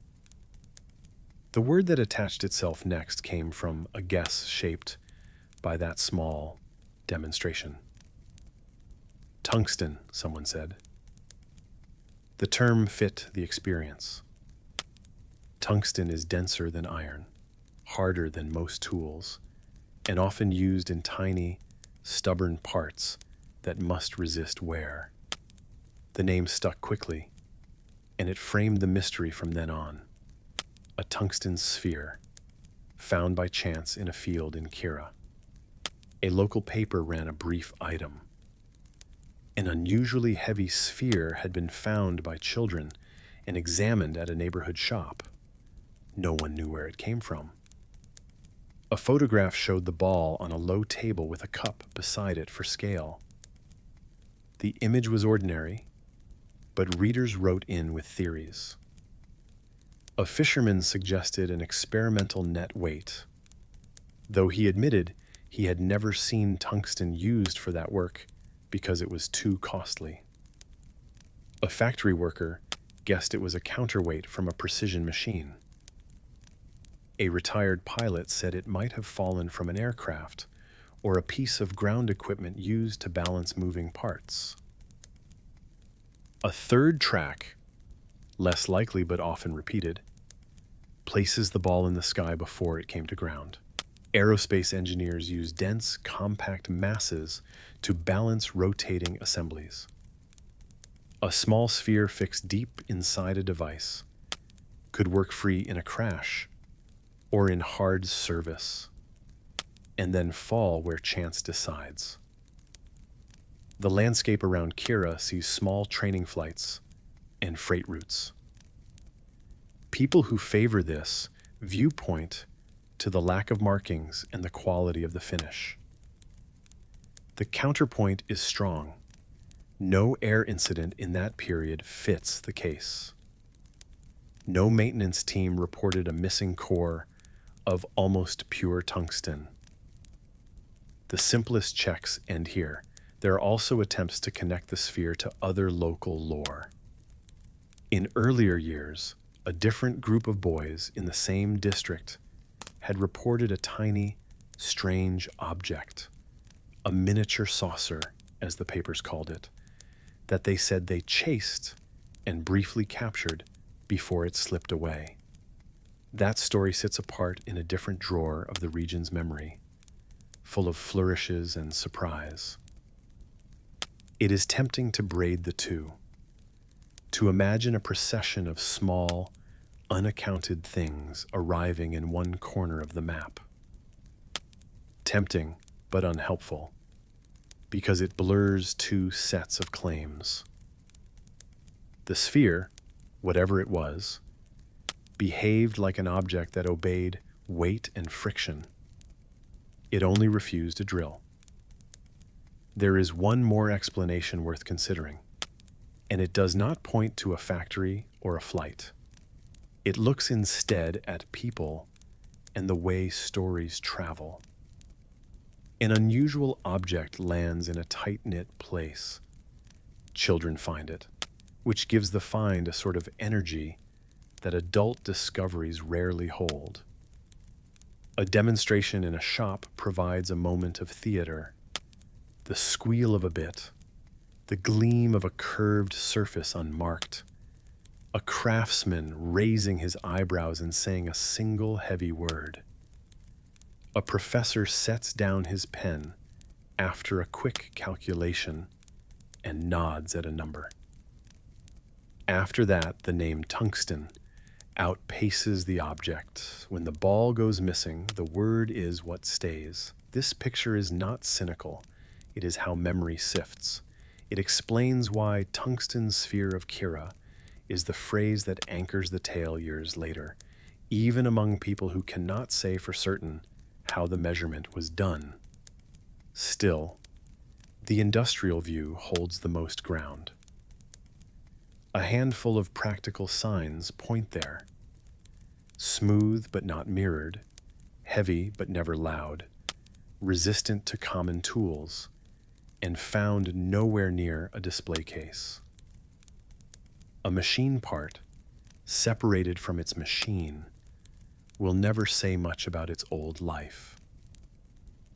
The word that attached itself next came from a guess shaped by that small demonstration. Tungsten, someone said. The term fit the experience. Tungsten is denser than iron, harder than most tools, and often used in tiny, stubborn parts that must resist wear. The name stuck quickly, and it framed the mystery from then on. A tungsten sphere, found by chance in a field in Kira. A local paper ran a brief item. An unusually heavy sphere had been found by children and examined at a neighborhood shop. No one knew where it came from. A photograph showed the ball on a low table with a cup beside it for scale. The image was ordinary, but readers wrote in with theories. A fisherman suggested an experimental net weight, though he admitted he had never seen tungsten used for that work because it was too costly. A factory worker guessed it was a counterweight from a precision machine. A retired pilot said it might have fallen from an aircraft or a piece of ground equipment used to balance moving parts. A third track, less likely but often repeated, places the ball in the sky before it came to ground. Aerospace engineers use dense, compact masses to balance rotating assemblies. A small sphere fixed deep inside a device could work free in a crash or in hard service, and then fall where chance decides. The landscape around Kira sees small training flights and freight routes. People who favor this viewpoint to the lack of markings and the quality of the finish. The counterpoint is strong. No air incident in that period fits the case. No maintenance team reported a missing core of almost pure tungsten. The simplest checks end here. There are also attempts to connect the sphere to other local lore. In earlier years, a different group of boys in the same district had reported a tiny, strange object, a miniature saucer, as the papers called it, that they said they chased and briefly captured before it slipped away. That story sits apart in a different drawer of the region's memory, full of flourishes and surprise. It is tempting to braid the two, to imagine a procession of small, unaccounted things arriving in one corner of the map. Tempting, but unhelpful, because it blurs two sets of claims. The sphere, whatever it was, behaved like an object that obeyed weight and friction. It only refused a drill. There is one more explanation worth considering, and it does not point to a factory or a flight. It looks instead at people and the way stories travel. An unusual object lands in a tight-knit place. Children find it, which gives the find a sort of energy that adult discoveries rarely hold. A demonstration in a shop provides a moment of theater. the squeal of a bit, the gleam of a curved surface unmarked, a craftsman raising his eyebrows and saying a single heavy word. A professor sets down his pen after a quick calculation and nods at a number. After that, the name tungsten outpaces the object. When the ball goes missing, the word is what stays. This picture is not cynical. It is how memory sifts. It explains why tungsten sphere of Kira is the phrase that anchors the tale years later, even among people who cannot say for certain how the measurement was done. Still, the industrial view holds the most ground. A handful of practical signs point there. Smooth but not mirrored, heavy but never loud, resistant to common tools, and found nowhere near a display case. A machine part, separated from its machine, will never say much about its old life.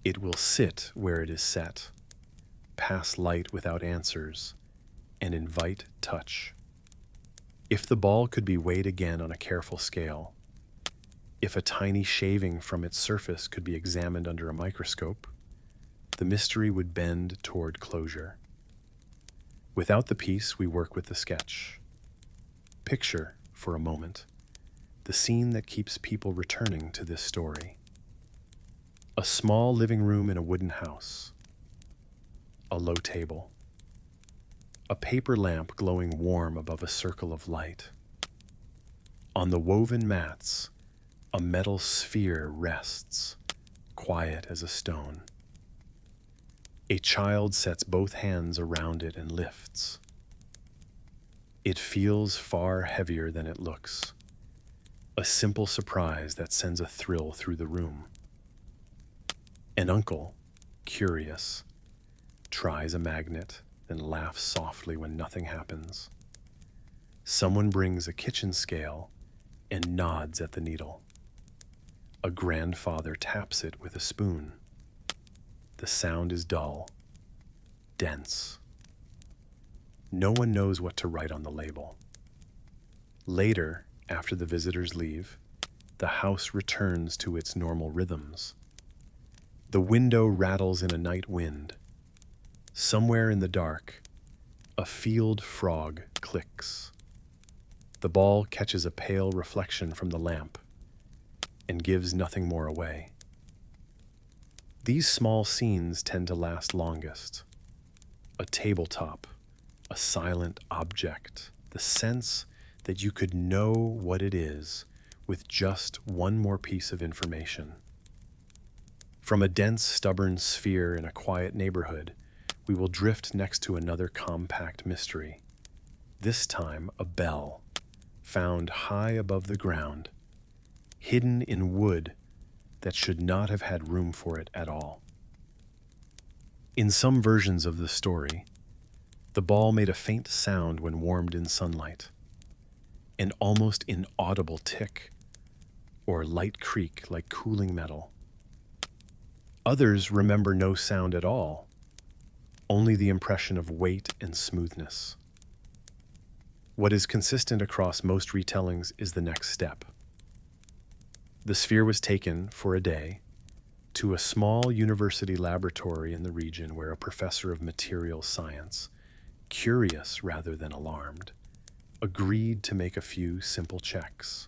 It will sit where it is set, pass light without answers, and invite touch. If the ball could be weighed again on a careful scale, if a tiny shaving from its surface could be examined under a microscope, the mystery would bend toward closure. Without the piece, we work with the sketch. Picture, for a moment, the scene that keeps people returning to this story. A small living room in a wooden house. A low table. A paper lamp glowing warm above a circle of light. On the woven mats, a metal sphere rests, quiet as a stone. A child sets both hands around it and lifts. It feels far heavier than it looks, a simple surprise that sends a thrill through the room. An uncle, curious, tries a magnet, then laughs softly when nothing happens. Someone brings a kitchen scale and nods at the needle. A grandfather taps it with a spoon. The sound is dull, dense. No one knows what to write on the label. Later, after the visitors leave, the house returns to its normal rhythms. The window rattles in a night wind. Somewhere in the dark, a field frog clicks. The ball catches a pale reflection from the lamp and gives nothing more away. These small scenes tend to last longest. A tabletop, a silent object, the sense that you could know what it is with just one more piece of information. From a dense, stubborn sphere in a quiet neighborhood, we will drift next to another compact mystery. This time, a bell, found high above the ground, hidden in wood that should not have had room for it at all. In some versions of the story, the ball made a faint sound when warmed in sunlight, an almost inaudible tick or light creak like cooling metal. Others remember no sound at all, only the impression of weight and smoothness. What is consistent across most retellings is the next step. The sphere was taken for a day to a small university laboratory in the region where a professor of materials science, curious rather than alarmed, agreed to make a few simple checks.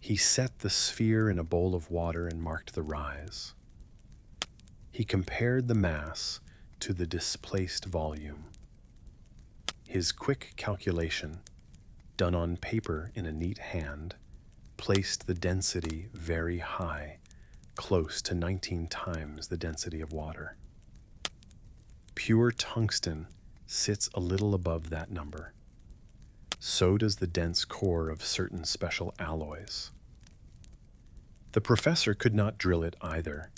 He set the sphere in a bowl of water and marked the rise. He compared the mass to the displaced volume. His quick calculation, done on paper in a neat hand, placed the density very high, close to 19 times the density of water. Pure tungsten sits a little above that number. So does the dense core of certain special alloys. The professor could not drill it either,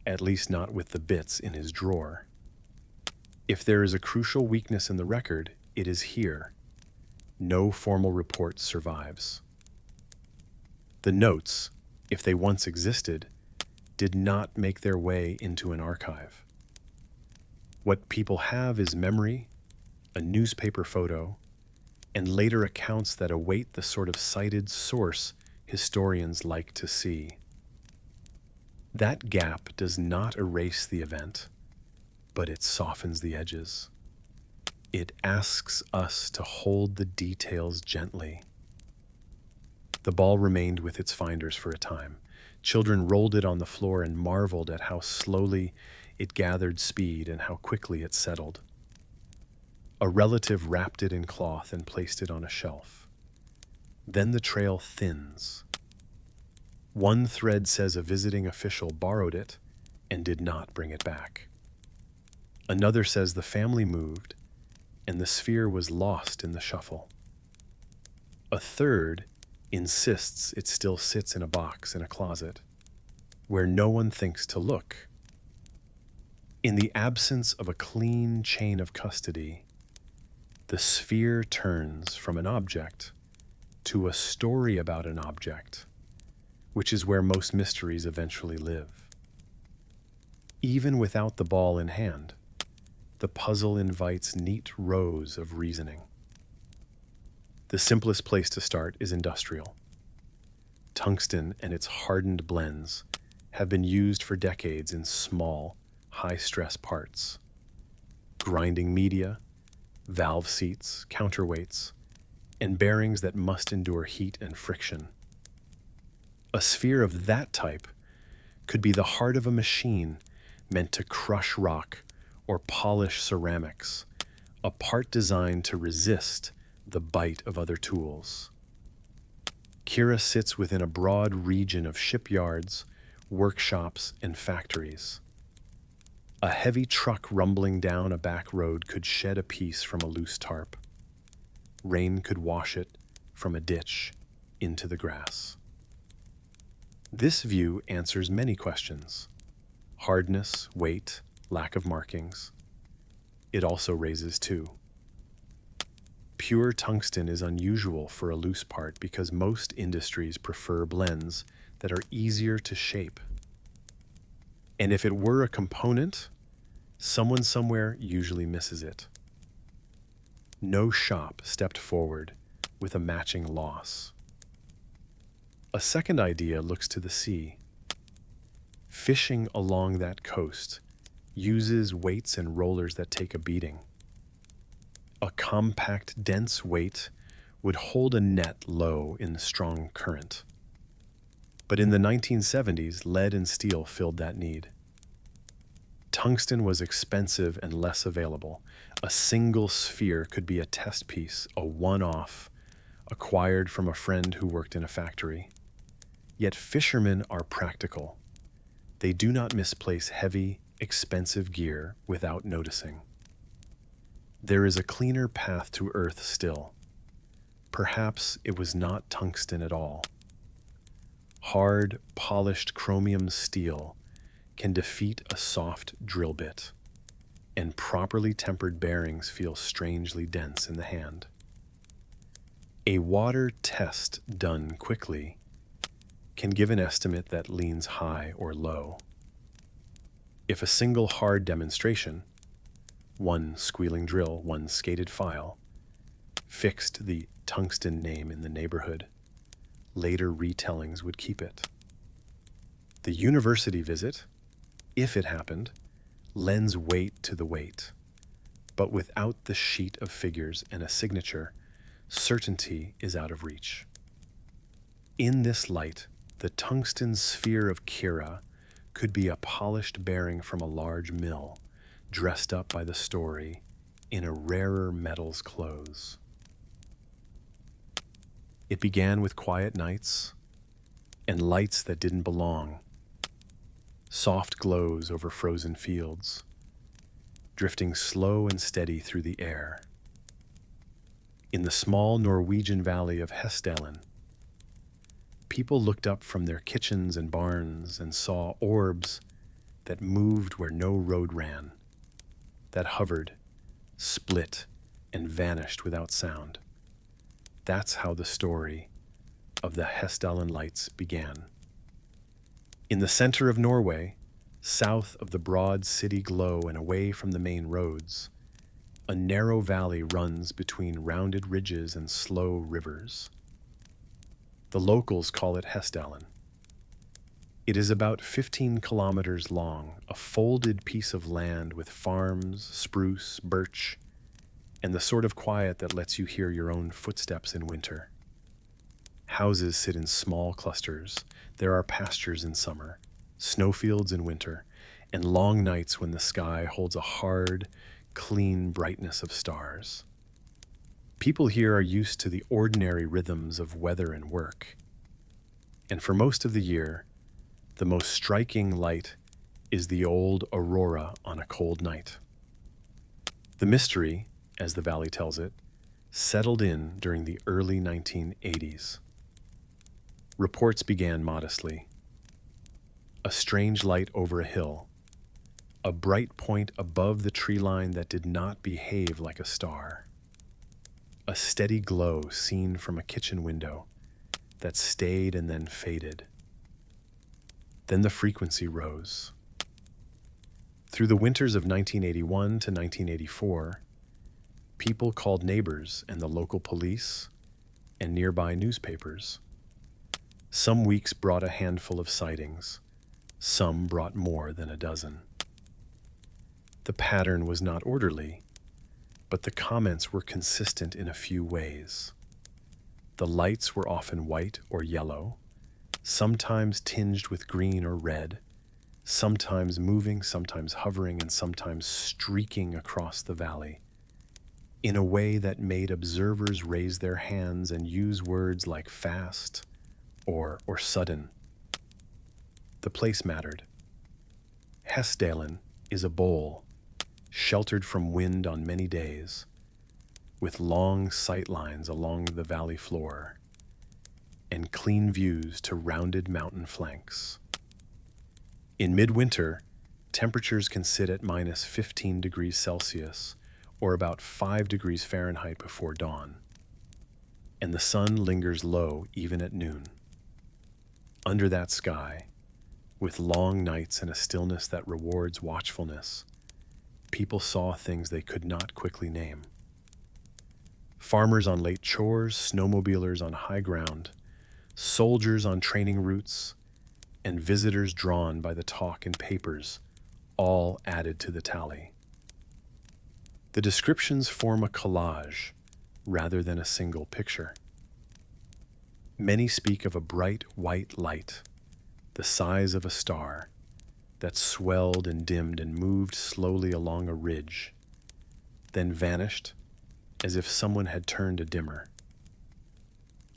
at least not with the bits in his drawer. If there is a crucial weakness in the record, it is here. No formal report survives. The notes, if they once existed, did not make their way into an archive. What people have is memory, a newspaper photo, and later accounts that await the sort of cited source historians like to see. That gap does not erase the event, but it softens the edges. It asks us to hold the details gently. The ball remained with its finders for a time. Children rolled it on the floor and marveled at how slowly it gathered speed and how quickly it settled. A relative wrapped it in cloth and placed it on a shelf. Then the trail thins. One thread says a visiting official borrowed it and did not bring it back. Another says the family moved and the sphere was lost in the shuffle. A third insists it still sits in a box in a closet, where no one thinks to look. In the absence of a clean chain of custody, the sphere turns from an object to a story about an object, which is where most mysteries eventually live. Even without the ball in hand, the puzzle invites neat rows of reasoning. The simplest place to start is industrial. Tungsten and its hardened blends have been used for decades in small, high-stress parts. Grinding media, valve seats, counterweights, and bearings that must endure heat and friction. A sphere of that type could be the heart of a machine meant to crush rock or polish ceramics, a part designed to resist the bite of other tools. Kira sits within a broad region of shipyards, workshops, and factories. A heavy truck rumbling down a back road could shed a piece from a loose tarp. Rain could wash it from a ditch into the grass. This view answers many questions: hardness, weight, lack of markings. It also raises two. Pure tungsten is unusual for a loose part because most industries prefer blends that are easier to shape. And if it were a component, someone somewhere usually misses it. No shop stepped forward with a matching loss. A second idea looks to the sea. Fishing along that coast uses weights and rollers that take a beating. A compact, dense weight would hold a net low in strong current. But in the 1970s, lead and steel filled that need. Tungsten was expensive and less available. A single sphere could be a test piece, a one-off, acquired from a friend who worked in a factory. Yet fishermen are practical. They do not misplace heavy, expensive gear without noticing. There is a cleaner path to Earth still. Perhaps it was not tungsten at all. Hard, polished chromium steel can defeat a soft drill bit, and properly tempered bearings feel strangely dense in the hand. A water test done quickly can give an estimate that leans high or low. If a single hard demonstration, one squealing drill, one skated file, fixed the tungsten name in the neighborhood, later retellings would keep it. The university visit, if it happened, lends weight to the weight, but without the sheet of figures and a signature, certainty is out of reach. In this light, the tungsten sphere of Kira could be a polished bearing from a large mill, dressed up by the story in a rarer metal's clothes. It began with quiet nights and lights that didn't belong, soft glows over frozen fields, drifting slow and steady through the air. In the small Norwegian valley of Hessdalen, people looked up from their kitchens and barns and saw orbs that moved where no road ran, that hovered, split, and vanished without sound. That's how the story of the Hessdalen lights began. In the center of Norway, South of the broad city glow and away from the main roads, a narrow valley runs between rounded ridges and slow rivers. The locals call it Hessdalen. It is about 15 kilometers long, a folded piece of land with farms, spruce, birch, and the sort of quiet that lets you hear your own footsteps in winter. Houses sit in small clusters. There are pastures in summer, snowfields in winter, and long nights when the sky holds a hard, clean brightness of stars. People here are used to the ordinary rhythms of weather and work. And for most of the year, the most striking light is the old aurora on a cold night. The mystery, as the valley tells it, settled in during the early 1980s. Reports began modestly. A strange light over a hill, a bright point above the tree line that did not behave like a star. A steady glow seen from a kitchen window that stayed and then faded. Then the frequency rose. Through the winters of 1981 to 1984, people called neighbors and the local police and nearby newspapers. Some weeks brought a handful of sightings. Some brought more than a dozen. The pattern was not orderly, but the comments were consistent in a few ways. The lights were often white or yellow, sometimes tinged with green or red, sometimes moving, sometimes hovering, and sometimes streaking across the valley, in a way that made observers raise their hands and use words like fast or sudden. The place mattered. Hessdalen is a bowl, sheltered from wind on many days, with long sight lines along the valley floor and clean views to rounded mountain flanks. In midwinter, temperatures can sit at minus 15 degrees Celsius or about 5 degrees Fahrenheit before dawn, and the sun lingers low even at noon. Under that sky, with long nights and a stillness that rewards watchfulness, people saw things they could not quickly name. Farmers on late chores, snowmobilers on high ground, soldiers on training routes, and visitors drawn by the talk in papers, all added to the tally. The descriptions form a collage rather than a single picture. Many speak of a bright white light, the size of a star, that swelled and dimmed and moved slowly along a ridge, then vanished as if someone had turned a dimmer.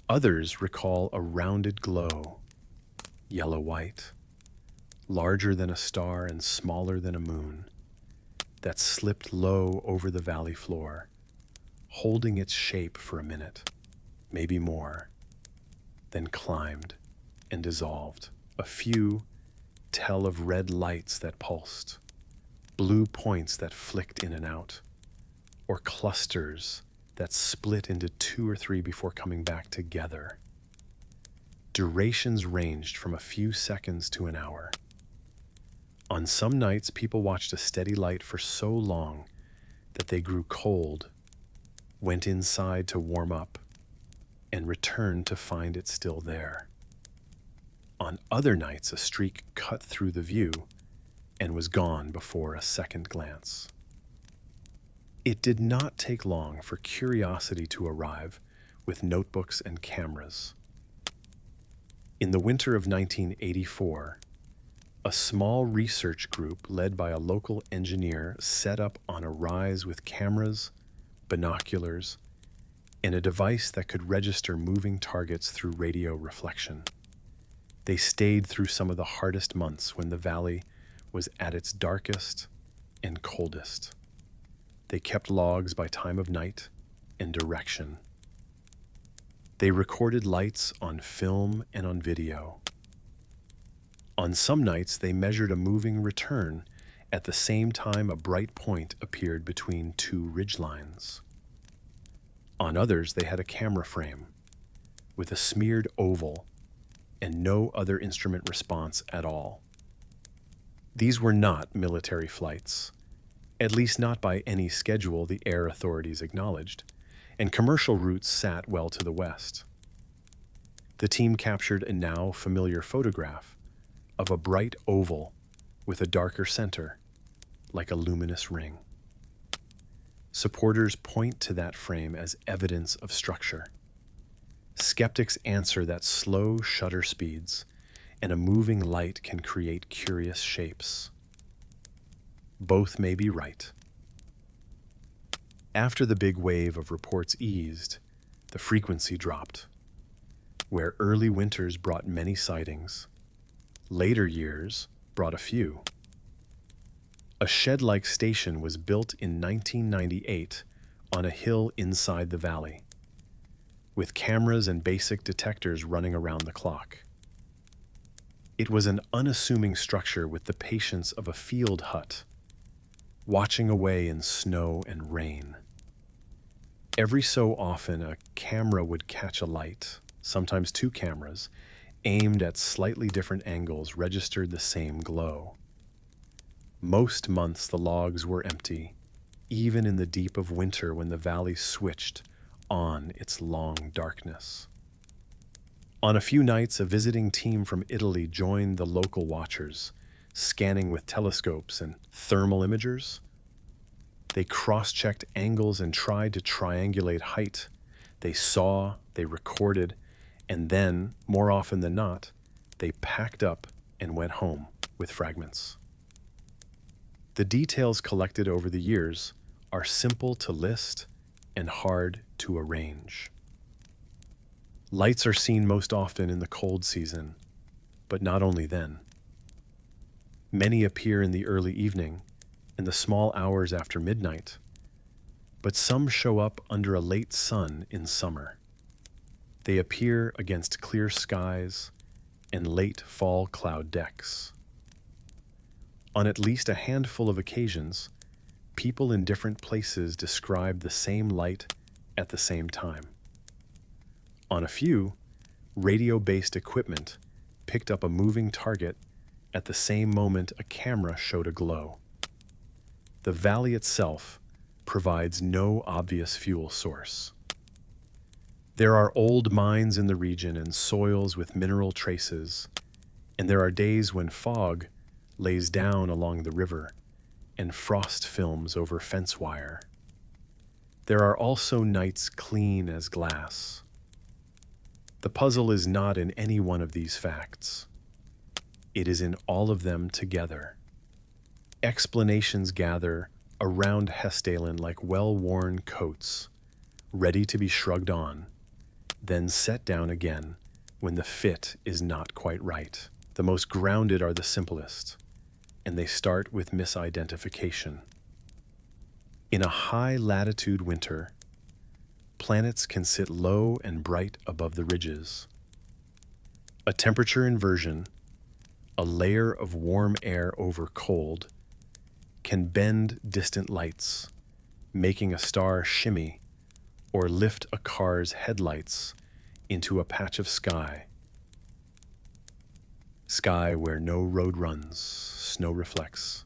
Others recall a rounded glow, yellow-white, larger than a star and smaller than a moon, that slipped low over the valley floor, holding its shape for a minute, maybe more, then climbed and dissolved. A few tell of red lights that pulsed, blue points that flicked in and out, or clusters that split into 2 or 3 before coming back together. Durations ranged from a few seconds to an hour. On some nights, people watched a steady light for so long that they grew cold, went inside to warm up, and returned to find it still there. On other nights, a streak cut through the view and was gone before a second glance. It did not take long for curiosity to arrive with notebooks and cameras. In the winter of 1984, a small research group led by a local engineer set up on a rise with cameras, binoculars, and a device that could register moving targets through radio reflection. They stayed through some of the hardest months when the valley was at its darkest and coldest. They kept logs by time of night and direction. They recorded lights on film and on video. On some nights, they measured a moving return at the same time a bright point appeared between 2 ridgelines. On others, they had a camera frame with a smeared oval and no other instrument response at all. These were not military flights, at least not by any schedule the air authorities acknowledged, and commercial routes sat well to the west. The team captured a now familiar photograph of a bright oval with a darker center, like a luminous ring. Supporters point to that frame as evidence of structure. Skeptics answer that slow shutter speeds and a moving light can create curious shapes. Both may be right. After the big wave of reports eased, the frequency dropped. Where early winters brought many sightings, later years brought a few. A shed-like station was built in 1998 on a hill inside the valley, with cameras and basic detectors running around the clock. It was an unassuming structure with the patience of a field hut, watching away in snow and rain. Every so often, a camera would catch a light, sometimes two cameras, aimed at slightly different angles, registered the same glow. Most months the logs were empty, even in the deep of winter when the valley switched on its long darkness. On a few nights, a visiting team from Italy joined the local watchers, scanning with telescopes and thermal imagers. They cross-checked angles and tried to triangulate height. They saw, they recorded, and then, more often than not, they packed up and went home with fragments. The details collected over the years are simple to list and hard to arrange. Lights are seen most often in the cold season, but not only then. Many appear in the early evening, in the small hours after midnight, but some show up under a late sun in summer. They appear against clear skies and late fall cloud decks. On at least a handful of occasions, people in different places describe the same light at the same time. On a few, radio-based equipment picked up a moving target at the same moment a camera showed a glow. The valley itself provides no obvious fuel source. There are old mines in the region and soils with mineral traces, and there are days when fog lays down along the river and frost films over fence wire. There are also nights clean as glass. The puzzle is not in any one of these facts. It is in all of them together. Explanations gather around Hestalen like well-worn coats, ready to be shrugged on, then set down again when the fit is not quite right. The most grounded are the simplest, and they start with misidentification. In a high-latitude winter, planets can sit low and bright above the ridges. A temperature inversion, a layer of warm air over cold, can bend distant lights, making a star shimmy or lift a car's headlights into a patch of sky. Sky where no road runs, snow reflects.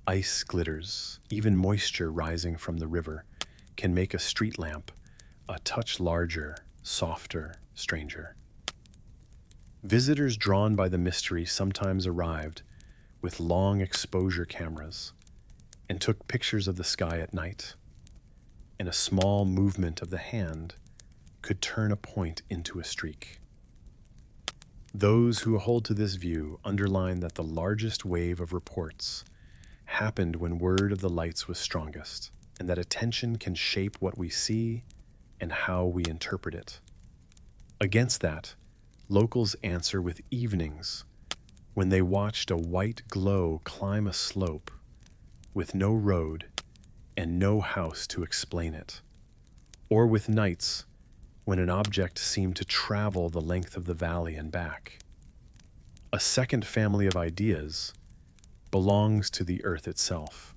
Ice glitters, even moisture rising from the river can make a street lamp a touch larger, softer, stranger. Visitors drawn by the mystery sometimes arrived with long exposure cameras and took pictures of the sky at night, and a small movement of the hand could turn a point into a streak. Those who hold to this view underline that the largest wave of reports happened when word of the lights was strongest, and that attention can shape what we see and how we interpret it. Against that, locals answer with evenings when they watched a white glow climb a slope with no road and no house to explain it, or with nights when an object seemed to travel the length of the valley and back. A second family of ideas belongs to the earth itself.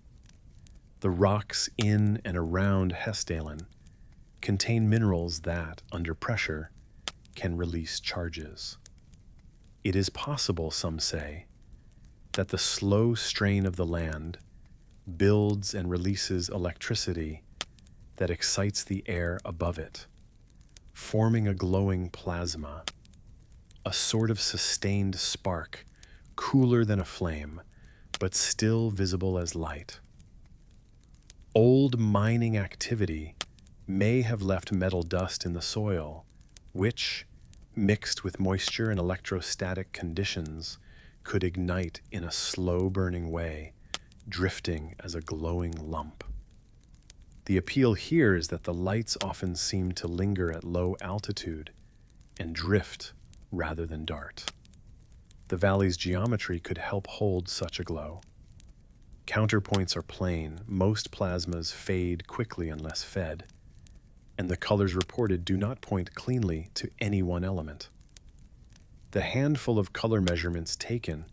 The rocks in and around Hestalen contain minerals that, under pressure, can release charges. It is possible, some say, that the slow strain of the land builds and releases electricity that excites the air above it, forming a glowing plasma, a sort of sustained spark, cooler than a flame, but still visible as light. Old mining activity may have left metal dust in the soil, which, mixed with moisture and electrostatic conditions, could ignite in a slow-burning way, drifting as a glowing lump. The appeal here is that the lights often seem to linger at low altitude and drift rather than dart. The valley's geometry could help hold such a glow. Counterpoints are plain, most plasmas fade quickly unless fed, and the colors reported do not point cleanly to any one element. The handful of color measurements taken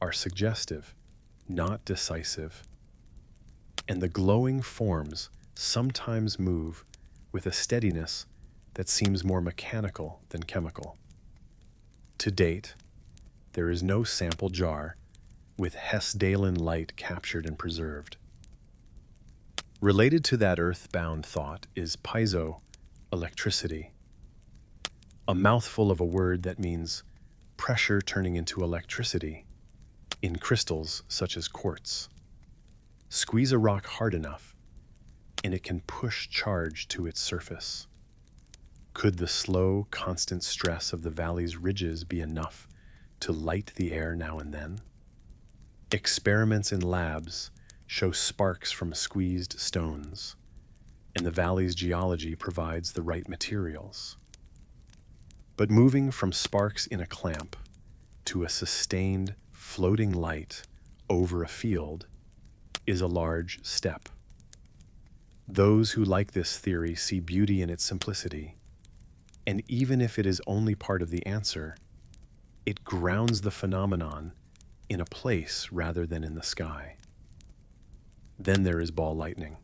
are suggestive, not decisive, and the glowing forms sometimes move with a steadiness that seems more mechanical than chemical. To date, there is no sample jar with Hessdalen light captured and preserved. Related to that earthbound thought is piezoelectricity, a mouthful of a word that means pressure turning into electricity in crystals such as quartz. Squeeze a rock hard enough, and it can push charge to its surface. Could the slow, constant stress of the valley's ridges be enough to light the air now and then? Experiments in labs show sparks from squeezed stones, and the valley's geology provides the right materials. But moving from sparks in a clamp to a sustained, floating light over a field is a large step. Those who like this theory see beauty in its simplicity, and even if it is only part of the answer, it grounds the phenomenon in a place rather than in the sky. Then there is ball lightning,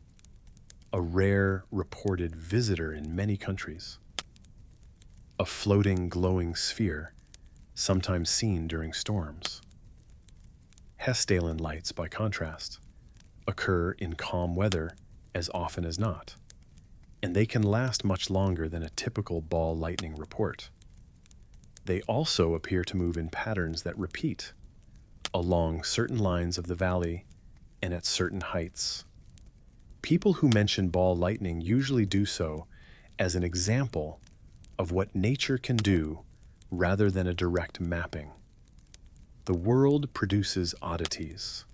a rare reported visitor in many countries. A floating, glowing sphere, sometimes seen during storms. Hessdalen lights, by contrast, occur in calm weather as often as not, and they can last much longer than a typical ball lightning report. They also appear to move in patterns that repeat along certain lines of the valley and at certain heights. People who mention ball lightning usually do so as an example of what nature can do rather than a direct mapping. The world produces oddities.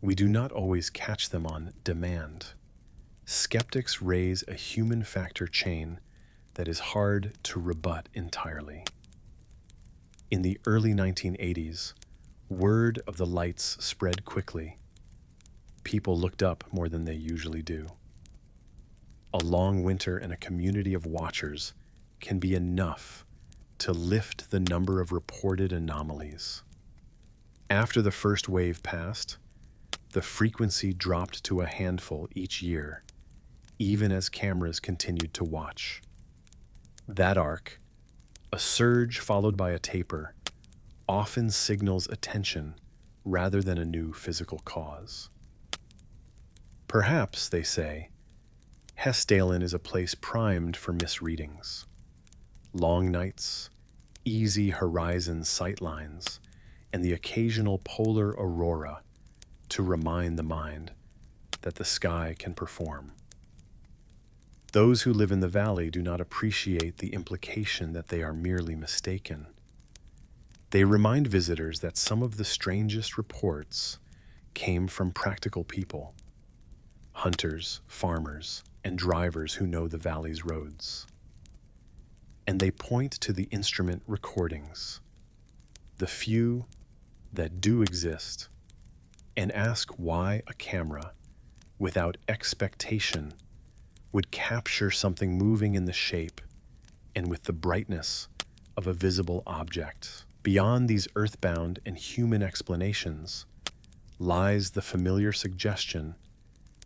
We do not always catch them on demand. Skeptics raise a human factor chain that is hard to rebut entirely. In the early 1980s, word of the lights spread quickly. People looked up more than they usually do. A long winter and a community of watchers can be enough to lift the number of reported anomalies. After the first wave passed, the frequency dropped to a handful each year, even as cameras continued to watch. That arc, a surge followed by a taper, often signals attention rather than a new physical cause. Perhaps, they say, Hessdalen is a place primed for misreadings. Long nights, easy horizon sightlines, and the occasional polar aurora to remind the mind that the sky can perform. Those who live in the valley do not appreciate the implication that they are merely mistaken. They remind visitors that some of the strangest reports came from practical people, hunters, farmers, and drivers who know the valley's roads. And they point to the instrument recordings, the few that do exist, and ask why a camera, without expectation, would capture something moving in the shape and with the brightness of a visible object. Beyond these earthbound and human explanations lies the familiar suggestion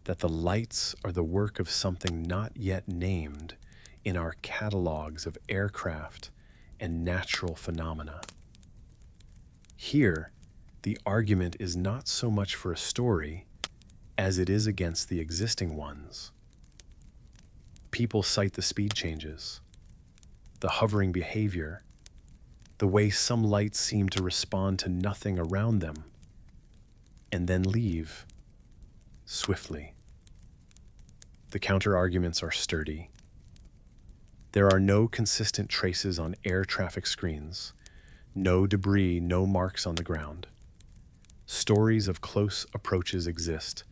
that the lights are the work of something not yet named in our catalogs of aircraft and natural phenomena. Here, The argument is not so much for a story as it is against the existing ones. People cite the speed changes, the hovering behavior, the way some lights seem to respond to nothing around them, and then leave swiftly. The counter-arguments are sturdy. There are no consistent traces on air traffic screens, no debris, no marks on the ground. Stories of close approaches exist,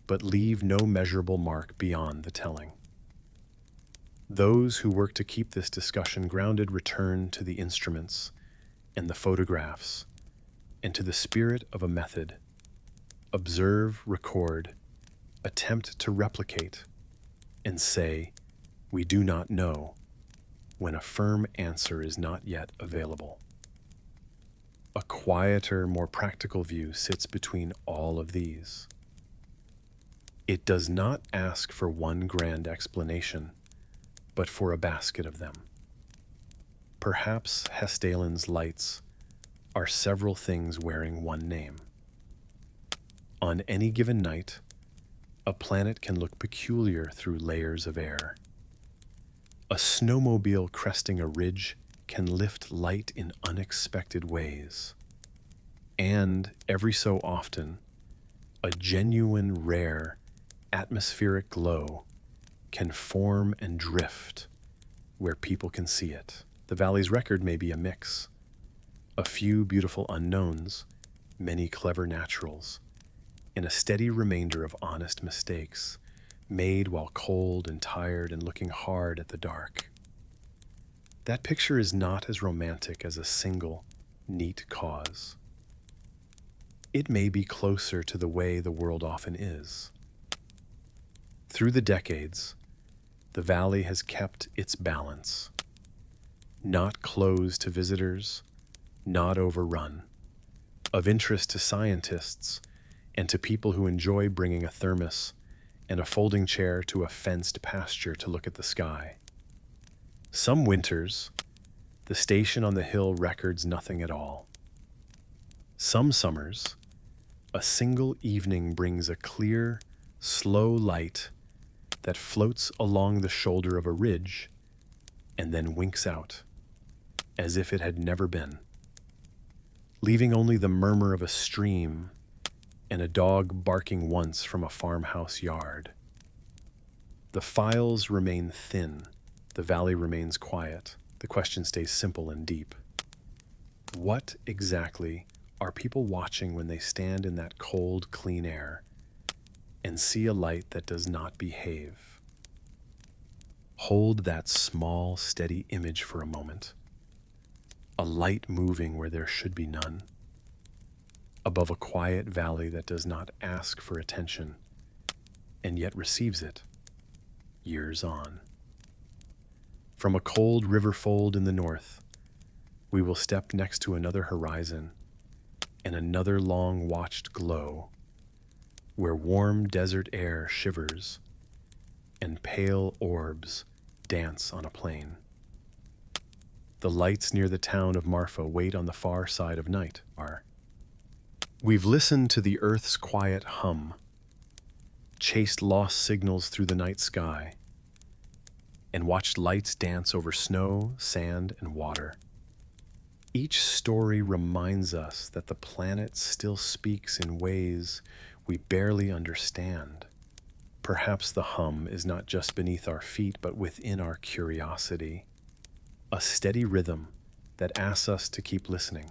but leave no measurable mark beyond the telling. Those who work to keep this discussion grounded return to the instruments and the photographs and to the spirit of a method. Observe, record, attempt to replicate, and say, "We do not know," when a firm answer is not yet available. A quieter, more practical view sits between all of these. It does not ask for one grand explanation, but for a basket of them. Perhaps Hestalen's lights are several things wearing one name. On any given night, a planet can look peculiar through layers of air. A snowmobile cresting a ridge can lift light in unexpected ways. And every so often, a genuine, rare, atmospheric glow can form and drift where people can see it. The valley's record may be a mix. A few beautiful unknowns, many clever naturals, and a steady remainder of honest mistakes, made while cold and tired and looking hard at the dark. That picture is not as romantic as a single, neat cause. It may be closer to the way the world often is. Through the decades, the valley has kept its balance. Not closed to visitors, not overrun. Of interest to scientists and to people who enjoy bringing a thermos and a folding chair to a fenced pasture to look at the sky. Some winters, the station on the hill records nothing at all. Some summers, a single evening brings a clear, slow light that floats along the shoulder of a ridge and then winks out, as if it had never been, leaving only the murmur of a stream and a dog barking once from a farmhouse yard. The files remain thin, the valley remains quiet, the question stays simple and deep. What exactly are people watching when they stand in that cold, clean air and see a light that does not behave? Hold that small, steady image for a moment. A light moving where there should be none. Above a quiet valley that does not ask for attention and yet receives it, years on. From a cold river fold in the north, we will step next to another horizon and another long-watched glow, where warm desert air shivers and pale orbs dance on a plain. The lights near the town of Marfa wait on the far side of night. We've listened to the earth's quiet hum, chased lost signals through the night sky, and watched lights dance over snow, sand, and water. Each story reminds us that the planet still speaks in ways we barely understand. Perhaps the hum is not just beneath our feet, but within our curiosity. A steady rhythm that asks us to keep listening,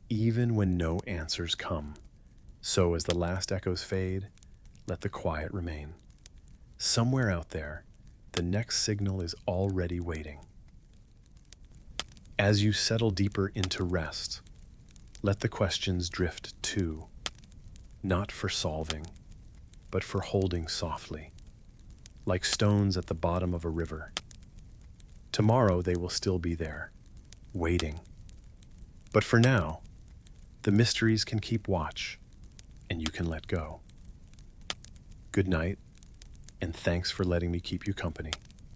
even when no answers come. So as the last echoes fade, let the quiet remain. Somewhere out there, the next signal is already waiting. As you settle deeper into rest, let the questions drift too, not for solving, but for holding softly, like stones at the bottom of a river. Tomorrow they will still be there, waiting. But for now, the mysteries can keep watch, and you can let go. Good night, and thanks for letting me keep you company.